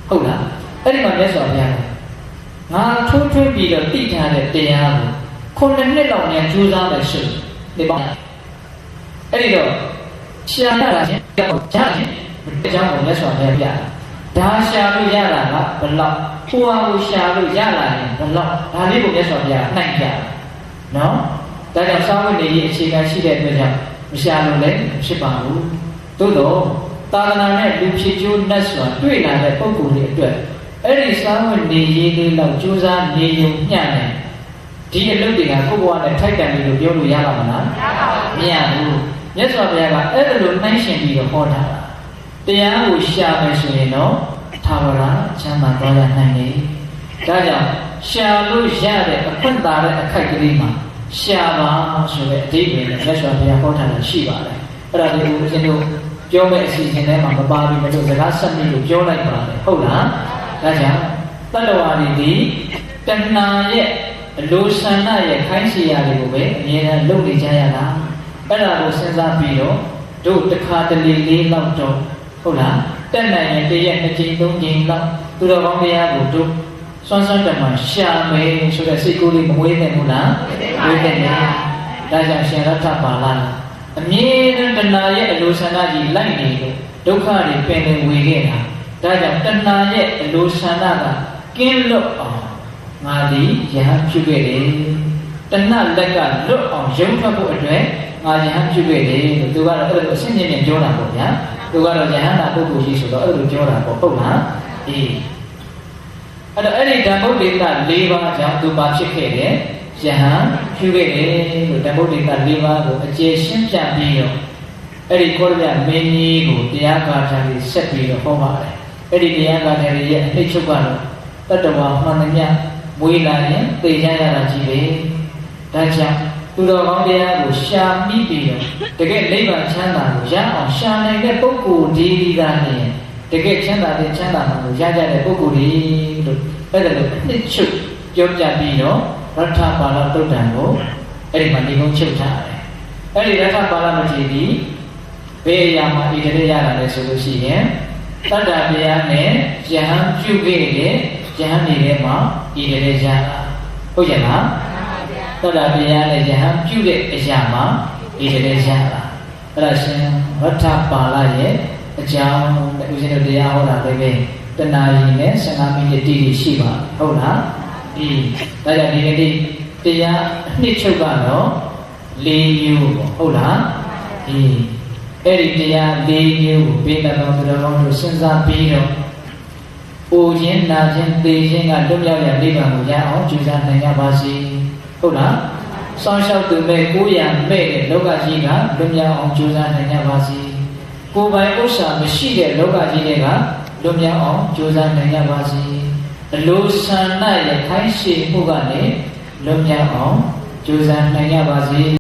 ဟုတ်လားအဲ့ဒီမှာမြတ်စွာဘုရားငါထိုးထွင်းပြီးတော့သိထားတဲ့တရားကို9နှစ်လောက်နဲ့ကြိုးစားမယ်ဆိုဒီပေါ့အဲ့ဒီတော့ရှာရတာချင်းကြားချင်းအကြောင်းကိုမြတ်စွာဘုရားပြတာဒါရှာလို့ရတာကဘလောက်ဟိုဟာကိုရှာလို့ရလာရင်ဘလောက်ဒါလေးကိုမြတ်စွာဘုရားနှိုက်ပြတာနော်ဒါကြောင့်စာဝတ်နေရေးအခြေခံရှိတဲ့အတွက်ကြောင့်မရှာလို့လည်းဖြစ်ပါဘူးသို့တော့သာသနာနဲ့လူဖြစ်ကျိုးနတ်စွာတွေ့လာတဲ့ပုဂ္ဂိုလ်တွေအတွက်အဲ့ဒီစာဝတ်နေရေးလေးတော့ကြိုးစားနေုံမျှနေဒီအလုပ်တွေကကိုယ့်ဘဝနဲ့ထိုက်တန်တယ်လို့ပြောလို့ရပါမလားမရဘူးမြတ်စွာဘုရားကအဲ့ဒါလိုနှိုင်းရှင်ပြီးတော့ဟောတာတရားကိုရှာမယ်ဆိုရင်တော့သာဝရချမ်းသာသွားရနိုင်တယ်ဒါကြောင့်ရှာလို့ရတဲ့အခွင့်သာတဲ့အခိုက်ကလေးမှာရှာပါဆိုတဲ့အဓိပ္ပာယ်နဲ့မြတ်စွာဘုရားဟောထားတာရှိပါတယ်အဲ့ဒါလေးကိုဦးဇင်းတို့ပြောမဲ့အစီအစဉ်ထဲမှာမပါဘူးမလို့စကားဆက်ပြီးလို့ပြောလိုက်ပါတယ်ဟုတ်လားဒါကြောင့်တတ္တဝါတွေဒီတဏှာရဲ့အလိုဆန္ဒရဲ့ခိုင်းစီရာတွေကိုပဲအမြဲတမ်းလုပ်နေကြရတာအဲ့ဒါကိုစဉ်းစားပြီးတော့တို့တစ်ခါတလေလေးလောက်တော့ဟုတ်လားတက်နိုင်ရင်တရက်2ချိန်3ချိန်လောက်သူတော်ကောင်းတရားကိုတို့စွမ်းစွမ်းတမန်ရှာမယ်ဆိုတဲ့စိတ်ကူးလေးမဝေးနိုင်ဘူးလားဝေးတယ်ဒါကြောင့်ရှင်ရထပါဠိအမြဲတမ်းတဏှာရဲ့အလိုဆန္ဒကြီးလိုက်နေလို့ဒုက္ခတွေပင်လင်ဝေခဲ့တာဒါကြောင့်တဏှာရဲ့အလိုဆန္ဒကကင်းလွတ်အောင်ငါသည်ယဟန်ပြုခဲ့တယ်တဏှာလက်ကလွတ်အောင်ရုံထွက်ဖို့အတွက်ငါယဟန်ပြုခဲ့တယ်လို့သူကတော့အဲ့လိုအရှင်းရှင်းပြောတာပေါ့ဗျာသူကတော့ယဟန်တာပုဂ္ဂိုလ်ကြီးဆိုတော့အဲ့လိုပြောတာပေါ့ဟုတ်လားအေးအဲ့တော့အဲ့ဒီဓမ္မုဒ္ဒေက၄ပါးကြောင့်သူပါဖြစ်ခဲ့တယ်ယဟန်ပြုခဲ့တယ်လို့ဓမ္မုဒ္ဒေက၄ပါးကိုအကျေရှင်းပြပြီးတော့အဲ့ဒီကောရမြမင်းကြီးကိုတရားဂါထာတွေဆက်ပြီးတော့ဟောပါတယ်အဲ့ဒီတရားဂါထာတွေရဲ့အထိတ်ချုပ်ကတော့တတ္တဝါမှန်သမျှမွေးလာရင်သိကြရတာကြီးပဲဒါကြောင့်သူတော်ကောင်းတရားကိုရှာမိပြီးတော့တကယ်နိဗ္ဗာန်ချမ်းသာကိုရအောင်ရှာနိုင်တဲ့ပုဂ္ဂိုလ်ဒီကနေတကယ်ချမ်းသာတဲ့ချမ်းသာမှာကိုရကြတဲ့ပုဂ္ဂိုလ်တွေလို့အဲ့ဒါလိုအနှစ်ချုပ်ပြောပြပြီးတော့ရထပါဠတုတ်တံကိုအဲ့ဒီမှာဒီကုန်းချုပ်ထားတယ်အဲ့ဒီရထပါဠမထေရကြီးဘယ်အရာမှာဣတိရရတာလဲဆိုလို့ရှိရင်တတ္တတရားနဲ့ယဟန်ပြုခဲ့တဲ့ယဟန်တွေထဲမှာဣတိရရတာဟုတ်ကြလားတတ္တတရားနဲ့ယဟန်ပြုတဲ့အရာမှာဣတိရရတာအဲ့ဒါရှင်ရထပါဠရဲ့အကြောင်းဦးဇင်းတို့တရားဟောတာလည်းပဲတဏှာကြီးနဲ့15မိနစ်တိတိရှိပါဟုတ်လားဒီဒါကြောင့်ဒီကနေ့တရားအနှစ်ချုပ်ကတော့၄မျိုးပေါ့ဟုတ်လားဒီအဲ့ဒီတရား၄မျိုးကိုပေးတဲ့တော်သူတော်ကောင်းတို့စဉ်းစားပြီးတော့ အိုခြင်းနာခြင်းသေခြင်းကလွတ်မြောက်ရနိဗ္ဗာန်ကိုရအောင်ကြိုးစားနိုင်ကြပါစေဟုတ်လားစောင့်ရှောက်သူမဲ့ကိုယ်ရမဲ့တဲ့လောကကြီးကလွတ်မြောက်အောင်ကြိုးစားနိုင်ကြပါစေကိုယ်ပိုင်ဥစ္စာမရှိတဲ့လောကကြီးတွေကလွတ်မြောက်အောင်ကြိုးစားနိုင်ကြပါစေအလိုဆန္ဒရခိုင်းရှိမှုကနေလွတ်မြောက်အောင်ကြိုးစားနိုင်ကြပါစေ